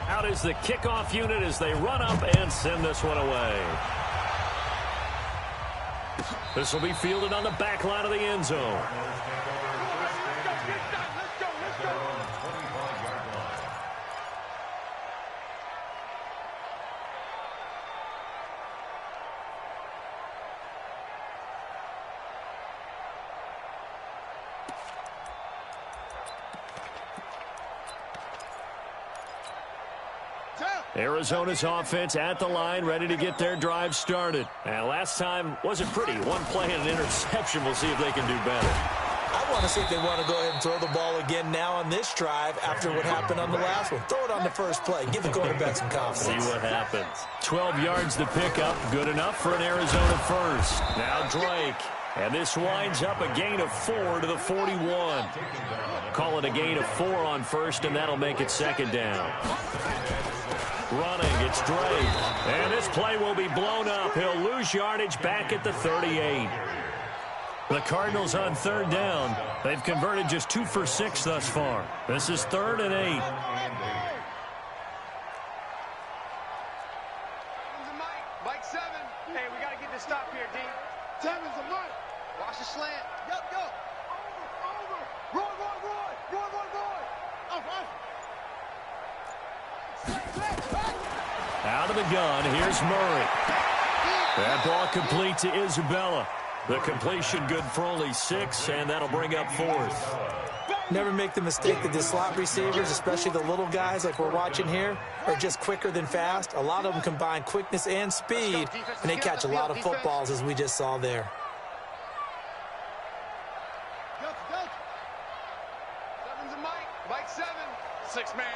Out is the kickoff unit as they run up and send this one away. This will be fielded on the back line of the end zone. Arizona's offense at the line, ready to get their drive started. And last time wasn't pretty. One play and an interception. We'll see if they can do better.
I want to see if they want to go ahead and throw the ball again now on this drive after what happened on the last one. Throw it on the first play. Give the quarterback some confidence.
See what happens. 12 yards to pick up. Good enough for an Arizona 1st. Now Drake. And this winds up a gain of 4 to the 41. Call it a gain of 4 on 1st, and that'll make it 2nd down. Running, it's Drake. And this play will be blown up. He'll lose yardage back at the 38. The Cardinals on 3rd down. They've converted just 2 for 6 thus far. This is 3rd and 8.
Mike 7.
Hey, we got to get this stop here, D.
7's a Mike. Watch the slant. Yup. Over. Roy.
Out of the gun, here's Murray. That ball complete to Isabella. The completion good for only 6, and that'll bring up 4th.
Never make the mistake that the slot receivers, especially the little guys like we're watching here, are just quicker than fast. A lot of them combine quickness and speed, and they catch a lot of footballs, as we just saw there.
Seven's a Mike. Mike 7. 6 man.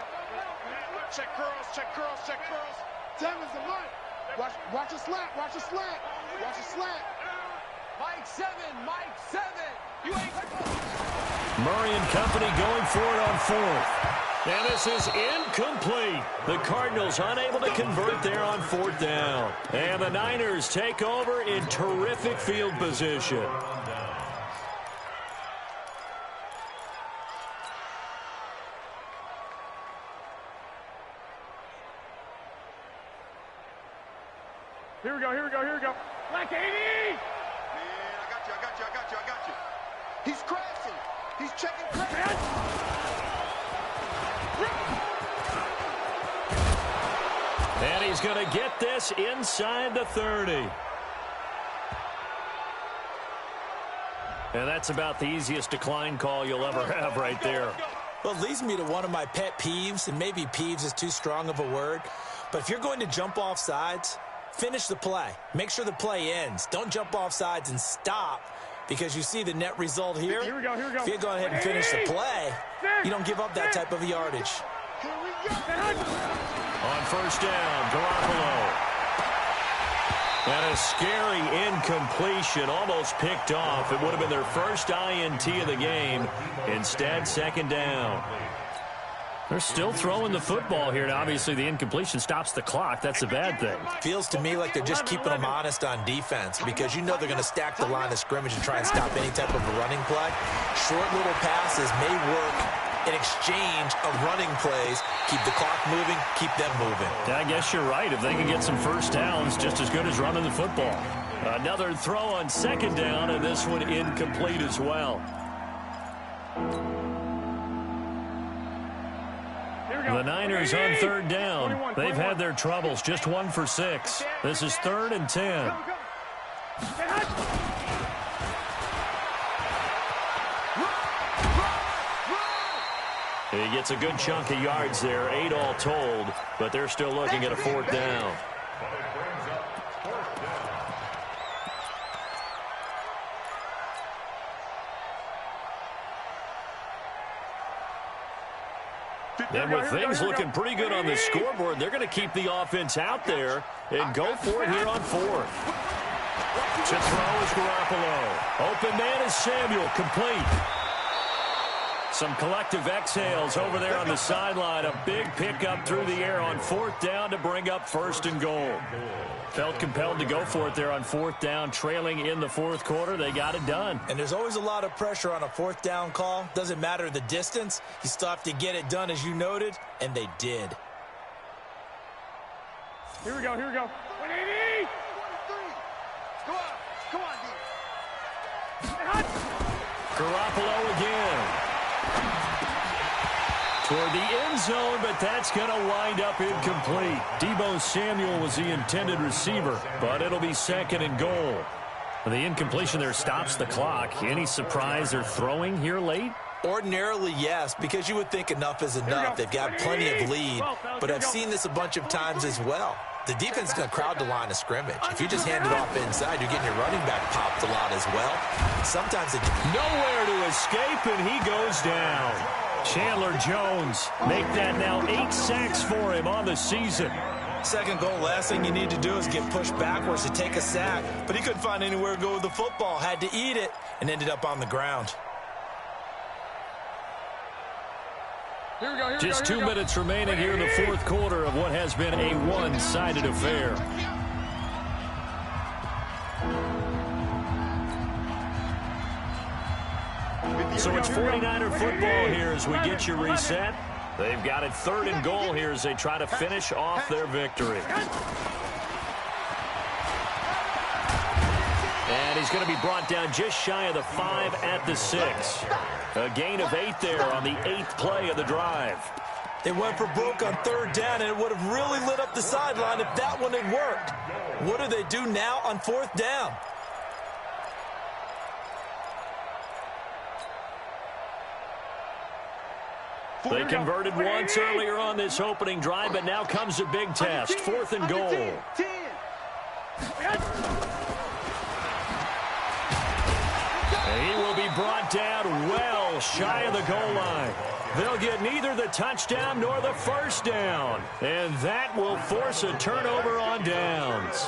Check curls, check curls, check curls. Seven's a Mike. Watch a slant, watch a slant. Watch a slant. Mike 7, Mike 7. You ain't.
Murray and company going for it on fourth. And this is incomplete. The Cardinals unable to convert there on fourth down. And the Niners take over in terrific field position.
Here we go, here we go, here we go. Black 80!
Man, I got you. He's crashing. He's checking crash.
And he's going to get this inside the 30. And that's about the easiest decline call you'll ever have right there.
Well, it leads me to one of my pet peeves, and maybe peeves is too strong of a word, but if you're going to jump off sides, finish the play. Make sure the play ends. Don't jump off sides and stop, because you see the net result here.
Here we go, here we go.
If you go ahead and finish the play, you don't give up that type of yardage.
Here we go.
On first down, Garoppolo. And a scary incompletion, almost picked off. It would have been their first INT of the game. Instead, second down. They're still throwing the football here, and obviously the incompletion stops the clock. That's a bad thing.
Feels to me like they're just keeping them honest on defense, because you know they're going to stack the line of scrimmage and try and stop any type of a running play. Short little passes may work in exchange of running plays. Keep the clock moving, keep them moving.
Yeah, I guess you're right. If they can get some first downs, just as good as running the football. Another throw on second down, and this one incomplete as well. The Niners on third down. They've had their troubles. Just 1 for 6. This is 3rd and 10. He gets a good chunk of yards there, 8 all told, but they're still looking at a 4th down. And with things looking pretty good on the scoreboard, they're going to keep the offense out there and go for it here on 4th. To throw is Garoppolo. Open man is Samuel, complete. Some collective exhales over there on the sideline. A big pickup through the air on 4th down to bring up 1st and goal. Felt compelled to go for it there on 4th down, trailing in the 4th quarter. They got it done.
And there's always a lot of pressure on a 4th down call. Doesn't matter the distance. You still have to get it done, as you noted, and they did.
Here we go, here we go. 180!
Come on, D.
Garoppolo again. Toward the end zone, but that's going to wind up incomplete. Deebo Samuel was the intended receiver, but it'll be 2nd and goal. The incompletion there stops the clock. Any surprise they're throwing here late?
Ordinarily, yes, because you would think enough is enough. They've got plenty of lead, but I've seen this a bunch of times as well. The defense is going to crowd the line of scrimmage. If you just hand it off inside, you're getting your running back popped a lot as well. Sometimes it's
nowhere to escape, and he goes down. Chandler Jones make that now 8 sacks for him on the season.
2nd goal, last thing you need to do is get pushed backwards to take a sack, but he couldn't find anywhere to go with the football, had to eat it, and ended up on the ground.
Just 2 minutes remaining here in the 4th quarter of what has been a one-sided affair. So it's 49er football here as we get you reset. They've got it 3rd and goal here as they try to finish off their victory. And he's going to be brought down just shy of the 5 at the 6. A gain of 8 there on the 8th play of the drive.
They went for broke on 3rd down, and it would have really lit up the sideline if that one had worked. What do they do now on 4th down?
They converted once earlier on this opening drive, but now comes a big test. 4th and goal. And he will be brought down well little shy of the goal line. They'll get neither the touchdown nor the first down. And that will force a turnover on downs.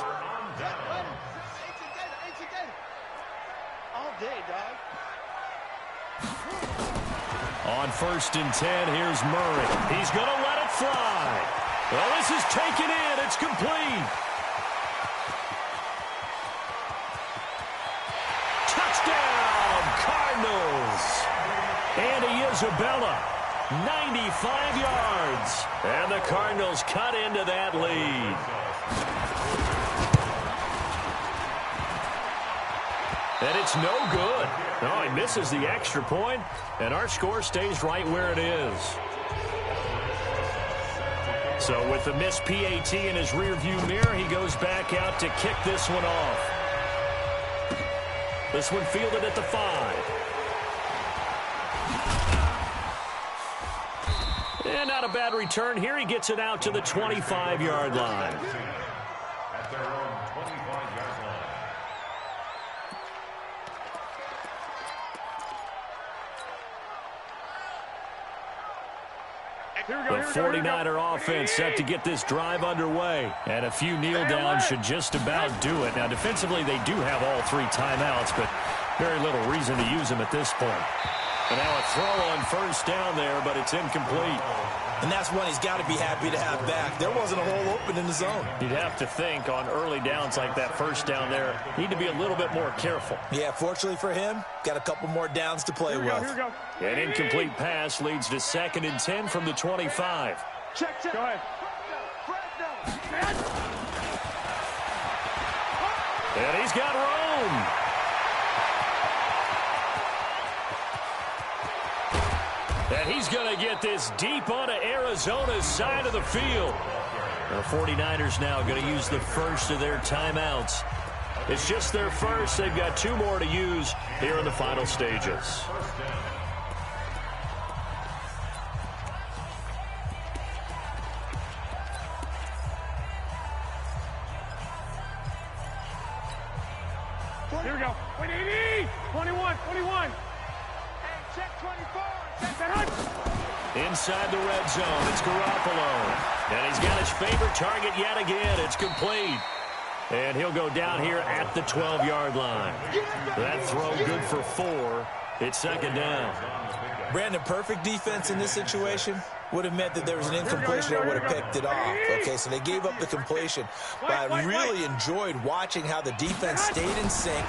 All day, dog.
On 1st and 10, here's Murray. He's going to let it fly. Well, this is taken in. It's complete. Touchdown, Cardinals. Andy Isabella, 95 yards. And the Cardinals cut into that lead. And it's no good. No, he misses the extra point, and our score stays right where it is. So with the missed PAT in his rearview mirror, he goes back out to kick this one off. This one fielded at the 5. And not a bad return here. He gets it out to the 25-yard line.
At their own 25-yard line.
The 49er offense set to get this drive underway. And a few kneel downs should just about do it. Now, defensively, they do have all 3 timeouts, but very little reason to use them at this point. And now a throw on 1st down there, but it's incomplete.
And that's one he's got to be happy to have back. There wasn't a hole open in the zone.
You'd have to think on early downs like that 1st down there, need to be a little bit more careful.
Yeah, fortunately for him, got a couple more downs to play with.
Here we go.
An incomplete pass leads to 2nd and 10 from the 25.
Check. Go ahead.
And he's got room. And he's going to get this deep onto Arizona's side of the field. The 49ers now going to use the first of their timeouts. It's just their first. They've got 2 more to use here in the final stages.
Here we go. 21. Hey, check 24.
Inside the red zone, it's Garoppolo. And he's got his favorite target yet again. It's complete. And he'll go down here at the 12-yard line. That throw good for 4. It's 2nd down.
Brandon, perfect defense in this situation would have meant that there was an incompletion that would have picked it off. Okay, so they gave up the completion. But I really enjoyed watching how the defense stayed in sync,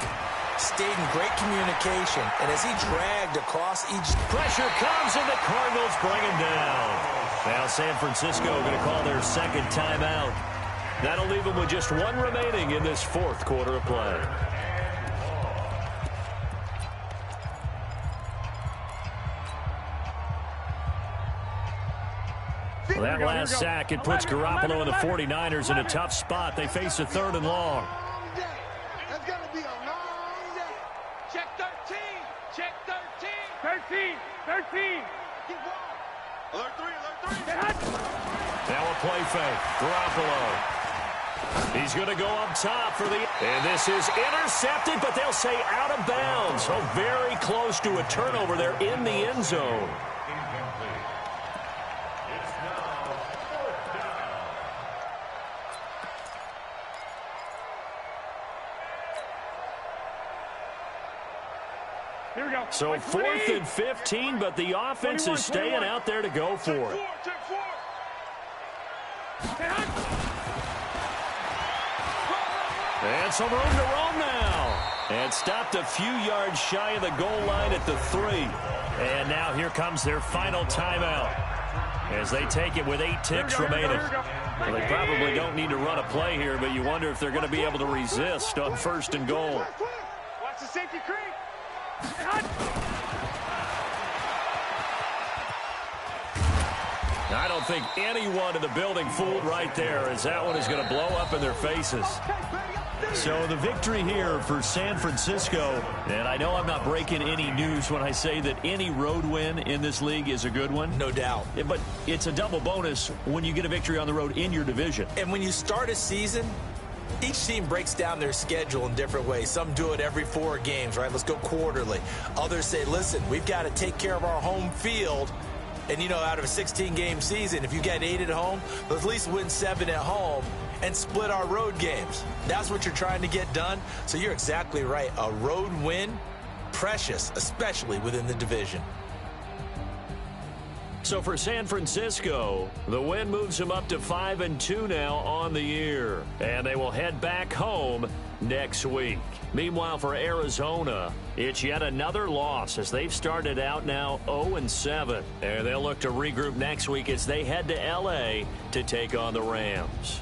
stayed in great communication, and as he dragged across each...
Pressure comes, and the Cardinals bring him down. Now San Francisco going to call their 2nd timeout. That'll leave them with just 1 remaining in this 4th quarter of play. Well, that last sack, it puts Garoppolo and the 49ers in a tough spot. They face a 3rd and long.
That's going to be a long day. Check 13. Check 13.
13.
Keep going. Alert 3.
Now a play fake. Garoppolo. He's going to go up top for the... And this is intercepted, but they'll say out of bounds. So very close to a turnover there in the end zone.
Here we go.
So 4th and 15, but the offense is staying out there to go for it.
Check 4.
And some room to roam now. And stopped a few yards shy of the goal line at the 3. And now here comes their final timeout as they take it with 8 ticks remaining. Well, they probably don't need to run a play here, but you wonder if they're going to be able to resist on 1st and goal.
Watch the safety creep.
I don't think anyone in the building fooled right there, as that one is going to blow up in their faces. So the victory here for San Francisco, and I know I'm not breaking any news when I say that any road win in this league is a good one.
No doubt.
Yeah, but it's a double bonus when you get a victory on the road in your division.
And when you start a season Each team breaks down their schedule in different ways. Some do it every 4 games, right? Let's go quarterly. Others say, listen, we've got to take care of our home field. And, out of a 16-game season, if you get 8 at home, let's at least win 7 at home and split our road games. That's what you're trying to get done. So you're exactly right. A road win, precious, especially within the division.
So for San Francisco, the win moves them up to 5-2 now on the year. And they will head back home next week. Meanwhile, for Arizona, it's yet another loss as they've started out now 0-7. And they'll look to regroup next week as they head to L.A. to take on the Rams.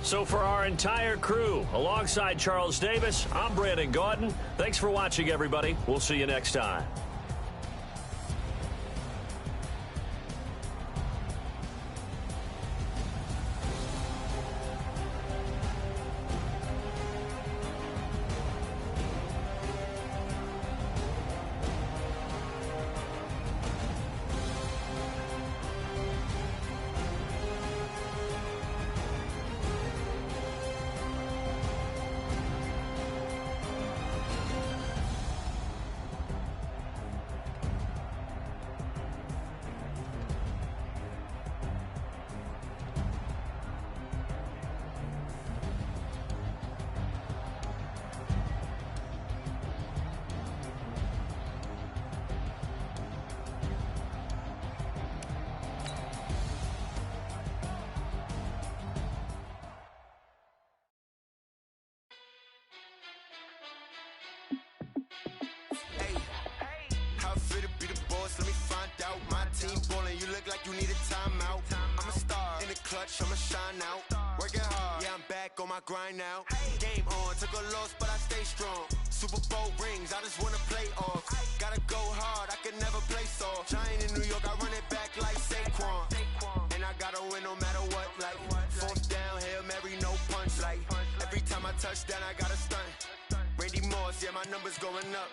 So for our entire crew, alongside Charles Davis, I'm Brandon Gaudin. Thanks for watching, everybody. We'll see you next time.
Let me find out. My team ballin', you look like you need a timeout. I'm a star in the clutch, I'ma shine out. Working hard, yeah, I'm back on my grind now. Game on, took a loss, but I stay strong. Super Bowl rings, I just wanna play off. Gotta go hard, I can never play soft. Giant in New York, I run it back like Saquon. And I gotta win no matter what. Like, 4th down, Hail Mary, no punch. Like, every time I touch down, I gotta stunt. Randy Moss, yeah, my numbers going up.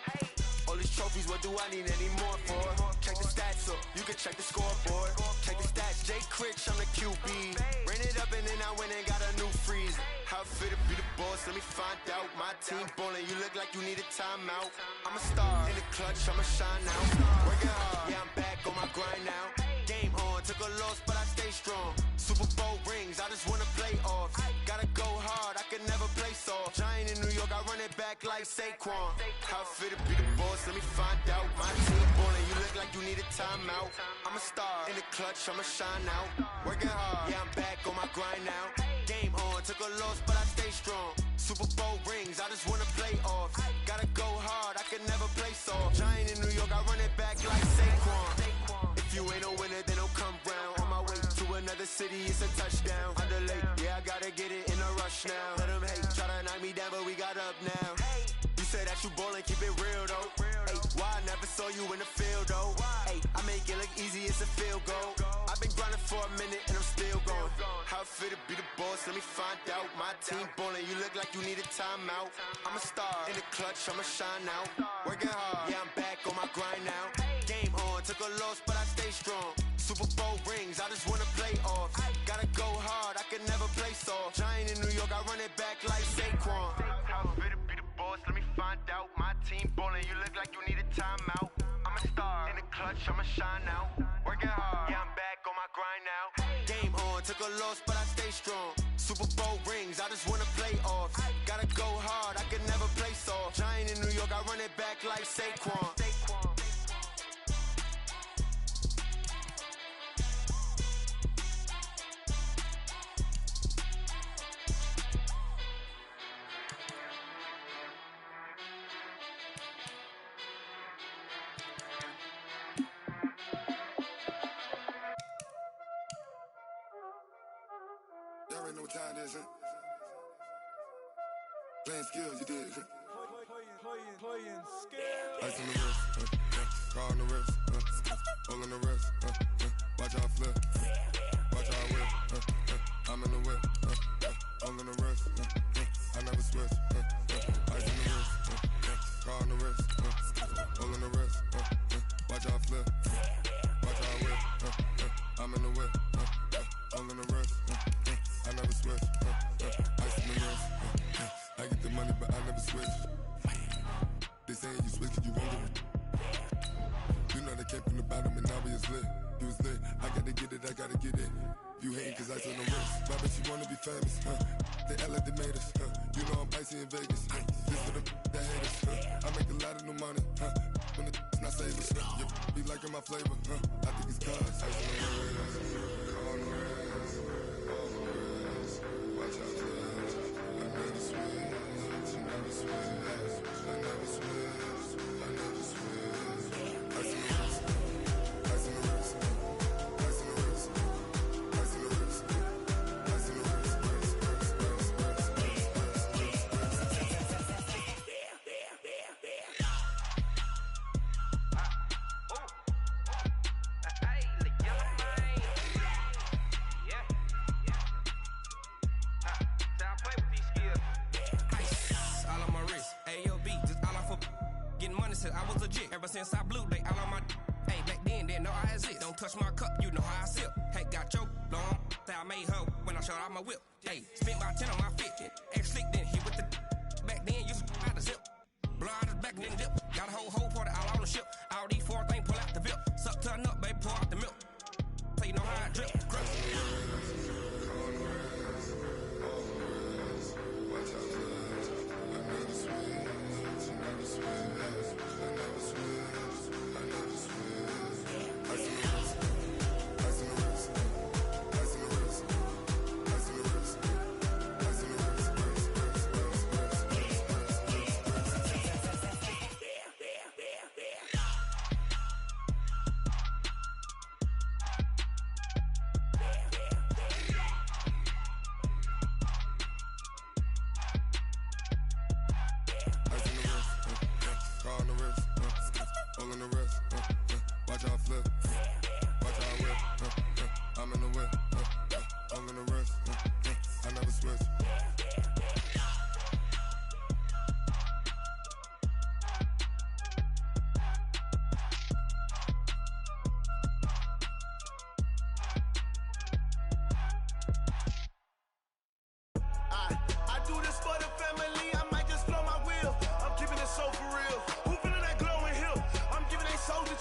All these trophies, what do I need any more for? Check the stats up, you can check the scoreboard. Check the stats, Jay Critch, I'm the QB. Ran it up and then I went and got a new freeze. How it fit to be the boss, let me find out. My team ballin', you look like you need a timeout. I'm a star in the clutch, I'ma shine out. Working hard, yeah, I'm back on my grind now. Game on, took a loss, but I stay strong. Super Bowl rings, I just wanna play off. Gotta go hard, I can never play soft. Giant in New York, I run it back like Saquon. How it fit to be the boss, let me find out. My team ballin', you look like you need a timeout. I'm a star in the clutch, I'ma shine out. Working hard, yeah, I'm back on my grind now. Game on, took a loss, but I stay strong. Super Bowl rings, I just wanna play off. Gotta go hard, I can never play soft. Giant in New York, I run it back like Saquon. If you ain't a winner, then don't come round. On my way to another city, it's a touchdown. Underlay, yeah, I gotta get it in a rush now. Let them hate, try to knock me down, but we got up now. You say that you ballin', keep it real though. Ay, why I never saw you in the field though? Ay, I make it look easy, it's a field goal. I've been grinding for a minute and I'm still going. How it fit to be the boss, let me find out. My team ballin', you look like you need a timeout. I'm a star in the clutch, I'ma shine out. Working hard, yeah, I'm back on my grind now. Game on, took a loss, but I stay strong. Super Bowl rings, I just wanna play off. Gotta go hard, I can never play soft. Giant in New York, I run it back like Saquon. How it fit to be the boss, let me find out. My team ballin', you look like you need a timeout. I'm a star in the clutch, I'ma shine out. Working hard, yeah, I'm back on my grind now. Game on, took a loss, but I stay strong. Super Bowl rings, I just wanna play off. Gotta go hard, I can never play soft. Giant in New York, I run it back like Saquon.
Y'all already know what time it is, huh? Playing skills, you did, huh? Playing skills. Ice on the wrist, yeah. Car on the wrist, hole in the wrist, watch out flip, watch out whip, I'm in the whip, hole in the wrist, I never switch, ice on the wrist, car on the wrist, hole in the wrist, watch out flip, watch out whip, I'm in the whip, hole in the wrist, I never switch, switch. They saying you switch, you won't get it. You know they came from the bottom and now we is lit. You was lit, I gotta get it, I gotta get it. You hating cause I on the wrist. Why bet you wanna be famous, huh? They act like they made us, huh? You know I'm icy in Vegas, This for the that hate us, I make a lot of new money, When the not save us, You be liking my flavor, I think it's cause ice on the wrist, on the wrist, on the wrist. Watch out, cuz I never switch, I never switch, I never switch, I never switch. Ice on the wrist, ice on the wrist, ice on the wrist, ice on the wrist, ice on the wrist,
I was legit. Ever since I blew, they all on my hey, back then, didn't know I exist. Don't touch my cup, you know how I sip. Hey, got your long, say I made her when I showed out my whip. Hey, spent about 10 on my 50. Ex-slick, then hit with the back then, used to out the zip. Blow out his back and then dip. Got a whole party all on the ship. All these 4 things, pull out the VIP. Suck, turn up, baby, pour out the milk. So you know how I drip. Crush.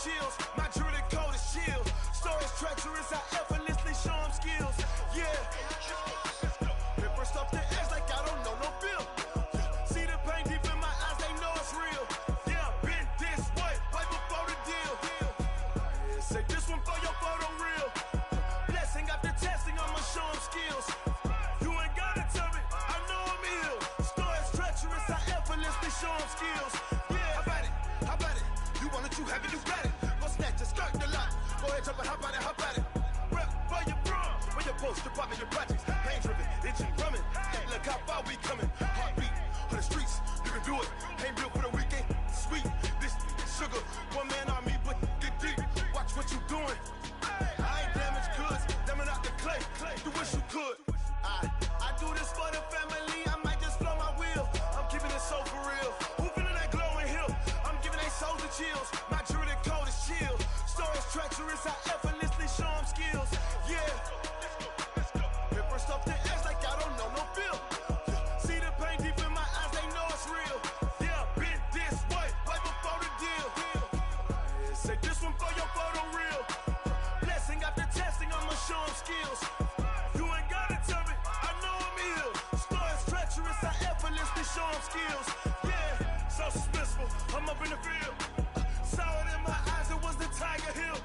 Chills, my jewelry code is chill. Storage treacherous, I effortlessly show them skills. Yeah, paper stuff to edge like I don't know no bill. See the pain deep in my eyes, they know it's real. Yeah, been this way, right before the deal. Say this one for your photo reel. Blessing after testing, I'ma show them skills. You ain't gotta tell me, I know I'm ill. Storage treacherous, I effortlessly show them skills. Yeah, how about it? How about it? You want it, you have it, you got it. Go snatch it, skirt the lot. Go ahead, jump it, hop on it, hop on it. Rep for your bra, for your post, your poppin', your projects. Pain driven, itching, drumming. Look how far we coming. Heartbeat on the streets, you can do it. Ain't built for the weekend. Sweet, this sugar. One man army, but get deep. Watch what you doing. I ain't damaged goods, damn it out the clay. You wish you could. I do this for the family. I might just blow my wheel. I'm keeping it so for real. Who feeling that glowing hill? I'm giving they souls the chills. My jewelry code is chill. Storage treacherous, I effortlessly show them skills. Yeah. Paper stuff to edge like I don't know no bill. See the pain deep in my eyes, they know it's real. Yeah, been this way, right before the deal. Say this one for your photo reel. Blessing after testing, I'ma show them skills. You ain't gotta tell me, I know I'm ill. Storage treacherous, I effortlessly show them skills. Yeah, so suspenseful, I'm up in the field. Saw it in my eyes, it was the Tiger Hill.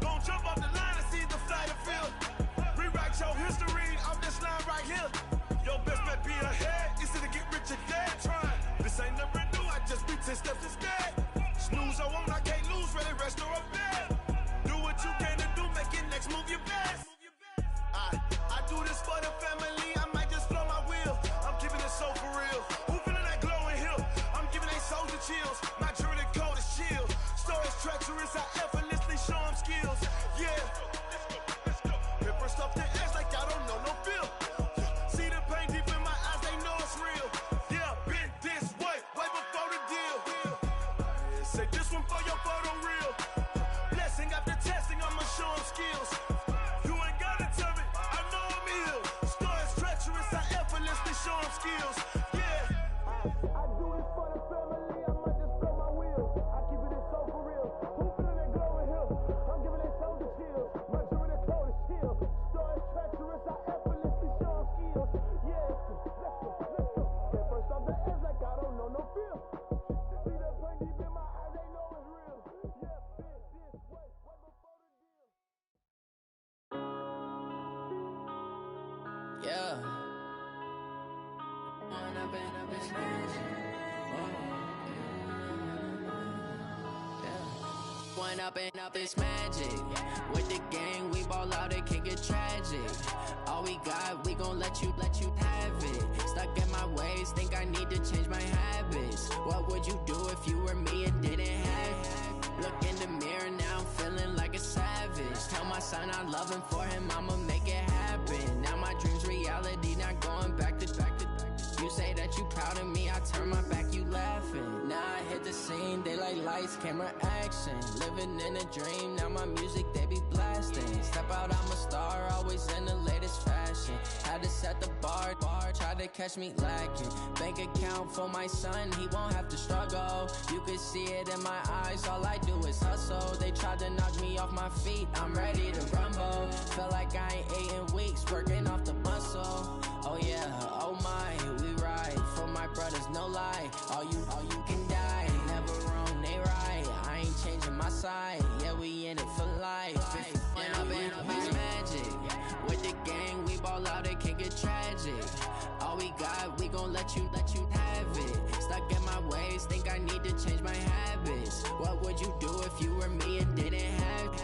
Gon' jump off the line and see the flight of field. Rewrite your history off this line right here. Your best bet be ahead, easy to get rich or dead trying. This ain't never new, I just be 10 steps instead. Snooze I won't, I can't lose, ready, rest or a bed. Do what you can to do, make it next move your best. I do this for the family, I might just blow my wheel. I'm keeping it so for real. Who feeling that glowing hill? I'm giving they souls the chills. My jewelry code is chill. Storage treacherous, I effortlessly show them skills. Yeah. Paper stuff to edge like I don't know no bill. See the pain deep in my eyes, they know it's real. Yeah, been this way, right before the deal. Say this one for your photo reel. Blessing after testing, I'ma show them skills. You ain't gotta tell me, I know I'm ill. Storage treacherous, I effortlessly show them skills. Yeah. I do about a family, I might just blow my wheel. I keep it in soul for real. Who feeling that glowing hill? I'm giving it soldier chills. My jewelry the coldest chill. Star is treacherous, I effortlessly show 'em skills. Yeah, let's go. Get first off the edge like I don't know no feel. See that pain deep in my eyes, they know it's real. Yeah, this way before the deal.
Yeah. When I've been up this magic. When up this magic. With the gang, we ball out, it can get tragic. All we got, we gon' let you have it. Stuck in my ways, think I need to change my habits. What would you do if you were me and didn't have it? Look in the mirror now, I'm feeling like a savage. Tell my son I love him, for him I'ma make it happen. Now my dream's reality, not going back to. You say that you proud of me, I turn my back, you laughing. Now I hit the scene, they like lights, camera, action. Living in a dream, now my music, they be blasting. Step out, I'm a star, always in the latest fashion. Had to set the bar, try to catch me lacking. Bank account for my son, he won't have to struggle. You can see it in my eyes, all I do is hustle. They tried to knock me off my feet, I'm ready to rumble. Felt like I ain't ate in weeks, working off the muscle. Oh yeah, oh my, we ride for my brothers, no lie. All you can die, never wrong, they right. I ain't changing my side, yeah, we in it for life. When I've been up this magic. With the gang, we ball out, it can get tragic. All we got, we gon' let you have it. Stuck in my ways, think I need to change my habits. What would you do if you were me and didn't have it?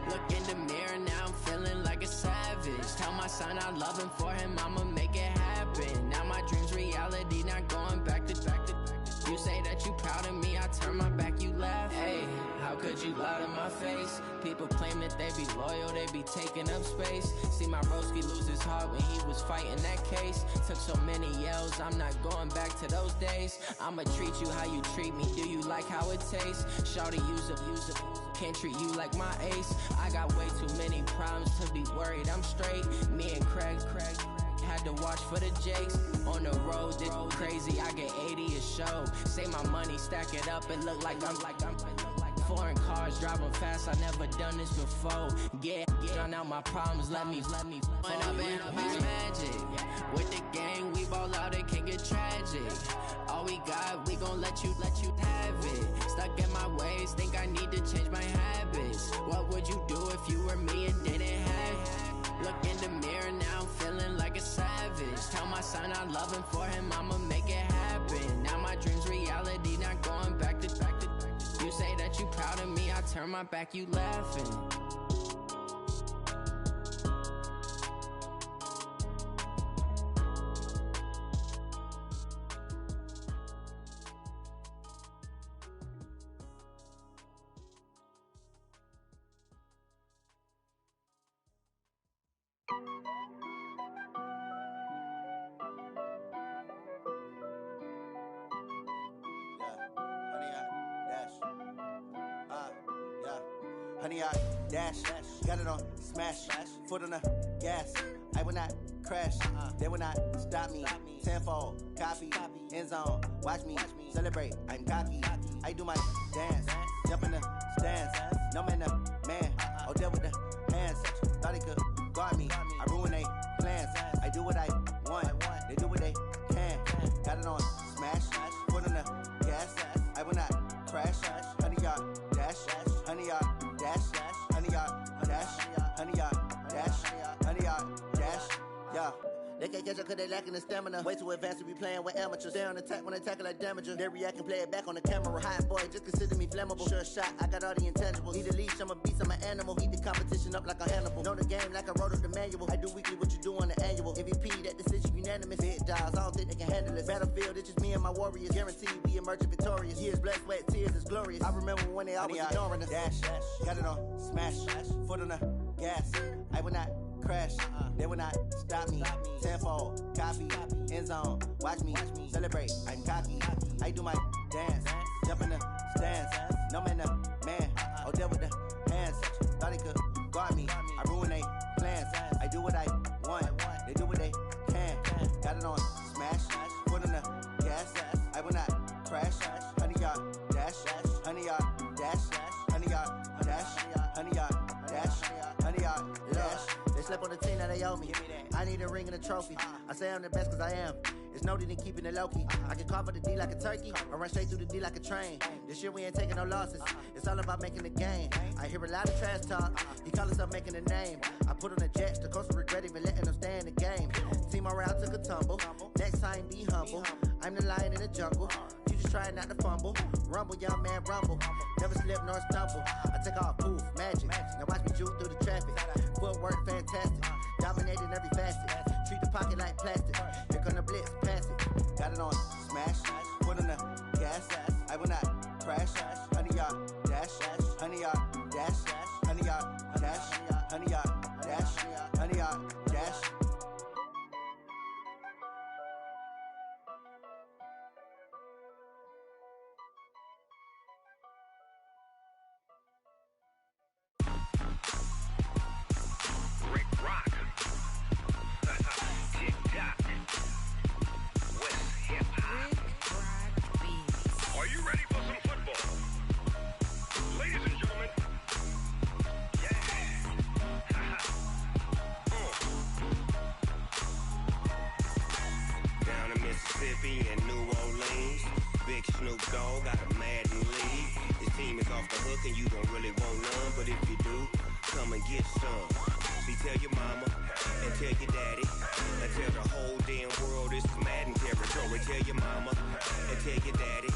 Look in the mirror, now I'm feeling like a savage. Tell my son I love him, for him I'ma make it happen. Now my dream's reality, not going back to. You say that you proud of me, I turn my back, you laugh. Hey, how could you lie to my face? People claim that they be loyal, they be taking up space. See my broski lose his heart when he was fighting that case. Took so many yells, I'm not going back to those days. I'ma treat you how you treat me, do you like how it tastes? Shawty, use up, can't treat you like my ace. I got way too many problems to be worried, I'm straight. Me and Craig had to watch for the Jakes. On the road, this crazy, I get 80 a show. Say my money, stack it up, it look like I'm foreign cars, driving fast, I never done this before. Get drown out my problems, let me When I've been up this magic. With the gang, we ball out, it can get tragic. All we got, we gon' let you have it. Stuck in my ways, think I need to change my habits. What would you do if you were me and didn't have it? Look in the mirror, now I'm feeling like a savage. Tell my son I love him, for him I'ma make it happen. Now my dream's reality, not going back to. You say that you proud of me, I turn my back, you laughing.
Honey, I dash, got it on smash, foot on the gas. I will not crash, they will not stop me. Tenfold, copy, end zone, watch me celebrate. I'm cocky, I do my dance, jump in the stands. No man, man, oh there with the hands. Thought he could guard me, I ruin they plans. I do what I want, they do what they can. Got it on smash, foot on the gas. I will not crash, honey, y'all dash, honey, y'all dash, honey, y'all dash, honey, y'all dash, honey, y'all dash, yeah. They can't catch up cause they lacking the stamina. Way too advanced to be playing with amateurs. Stay on attack when they tackle like damager. They react and play it back on the camera. Hot boy, just consider me flammable. Sure shot, I got all the intangibles. Need a leash, I'm a beast, I'm an animal. Eat the competition up like a Hannibal. Know the game like I wrote up the manual. I do weekly what you do on the annual. MVP, that decision unanimous. Big dials, I don't think they can handle it. Battlefield, it's just me and my warriors. Guaranteed we emerge victorious. Years, blood, sweat, tears, it's glorious. I remember when they always ignoring us. Dash, got it on smash, foot on the gas. I will not crash, they will not stop me. Tenfold, copy, end zone, watch me celebrate. I'm cocky, I do my dance, jump in the stands. No man, man, oh there with the hands. Thought he could guard me, I ruin they plans. I do what I want, they do what they can. Got it on smash, foot on the gas. I will not crash, they owe me. I need a ring and a trophy. I say I'm the best cause I am. It's no need in keeping it low-key. I can carve up the D like a turkey or run straight through the D like a train. This year we ain't taking no losses. It's all about making the game. I hear a lot of trash talk. He call himself making a name. I put on the Jets. The coach will regret even letting them stay in the game. Team morale took a tumble. Next time be humble. I'm the lion in the jungle. You just trying not to fumble. Rumble, young man, rumble. Never slip nor stumble. I take off, poof, magic. Now watch me juke through the traffic. Footwork fantastic. Dominating every facet. Treat the pocket like plastic. Here come the blitz, pass it. Got it on smash. Put on the gas. I will not crash. 100-yard dash. 100-yard dash. 100-yard dash. 100-yard dash. 100-yard dash.
Mississippi and New Orleans. Big Snoop Dogg got a Madden league. His team is off the hook and you don't really want none, but if you do, come and get some. See, tell your mama and tell your daddy and tell the whole damn world this is Madden territory. Tell your mama and tell your daddy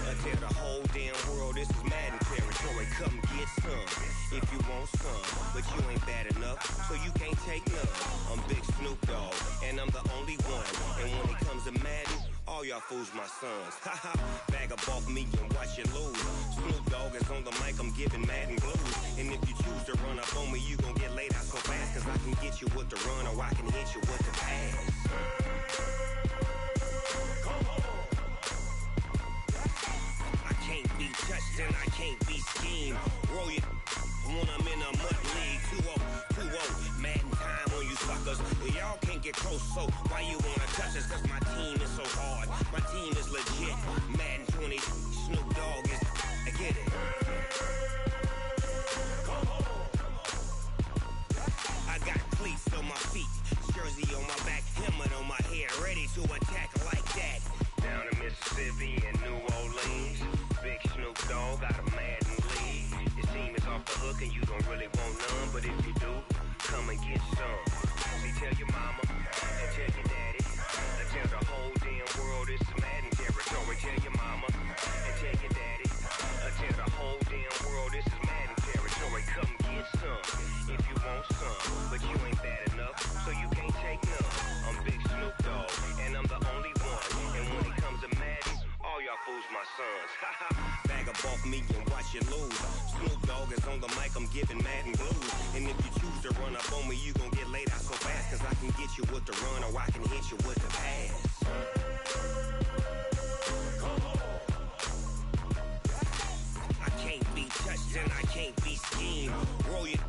and tell the whole damn world this is Madden territory. Come get some if you want some, but you ain't bad enough, so you can't take none. I'm Big Snoop Dogg and I'm the only one. And when it comes to Madden, all y'all fools my sons. Haha, bag up off me and watch you lose. Snoop Dogg is on the mic, I'm giving Madden blues. And if you choose to run up on me, you gon' get laid out so fast. Cause I can get you with the run or I can hit you with the pass. I can't be touched and I can't be schemed. Roll it when I'm in a mud league. 2-0, 2-0, Madden time on you suckers. Y'all can't get close, so why you wanna touch us? Cause my team is so hard, my team is legit. Madden 20, Snoop Dogg is, I get it. I got cleats on my feet, jersey on my back, helmet on my head, ready to attack like that. Down in Mississippi and New Orleans, Big Snoop Dogg got a Madden league. His team is off the hook and you don't really want none, but if you do, come and get some. See, tell your mama and tell your daddy and tell the whole damn world this is Madden territory. Tell your mama and tell your daddy and tell the whole damn world this is Madden territory. Come get some if you want some, but you ain't bad enough, so you can't take none. I'm Big Snoop Dogg and I'm the only one. And when it comes to Madden, all y'all fools my sons. Bag up off me and watch you lose. Snoop Dogg is on the mic, I'm giving Madden blues. And if you choose to run up on me, you gon' get laid out so fast. Cause I can get you with the run or I can hit you with the pass. I can't be touched and I can't be schemed. Roll it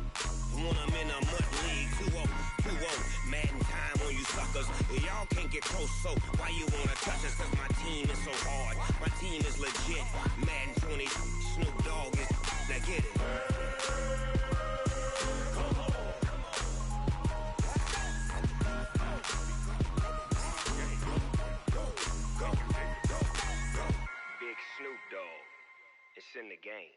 when I'm in a mud league. 2-0, 2-0, Madden time on you suckers. Y'all can't get close, so why you wanna touch us? Cause my team is so hard, my team is legit. Madden 20, Snoop Dogg is, now get it. Big Snoop Dogg, it's in the game.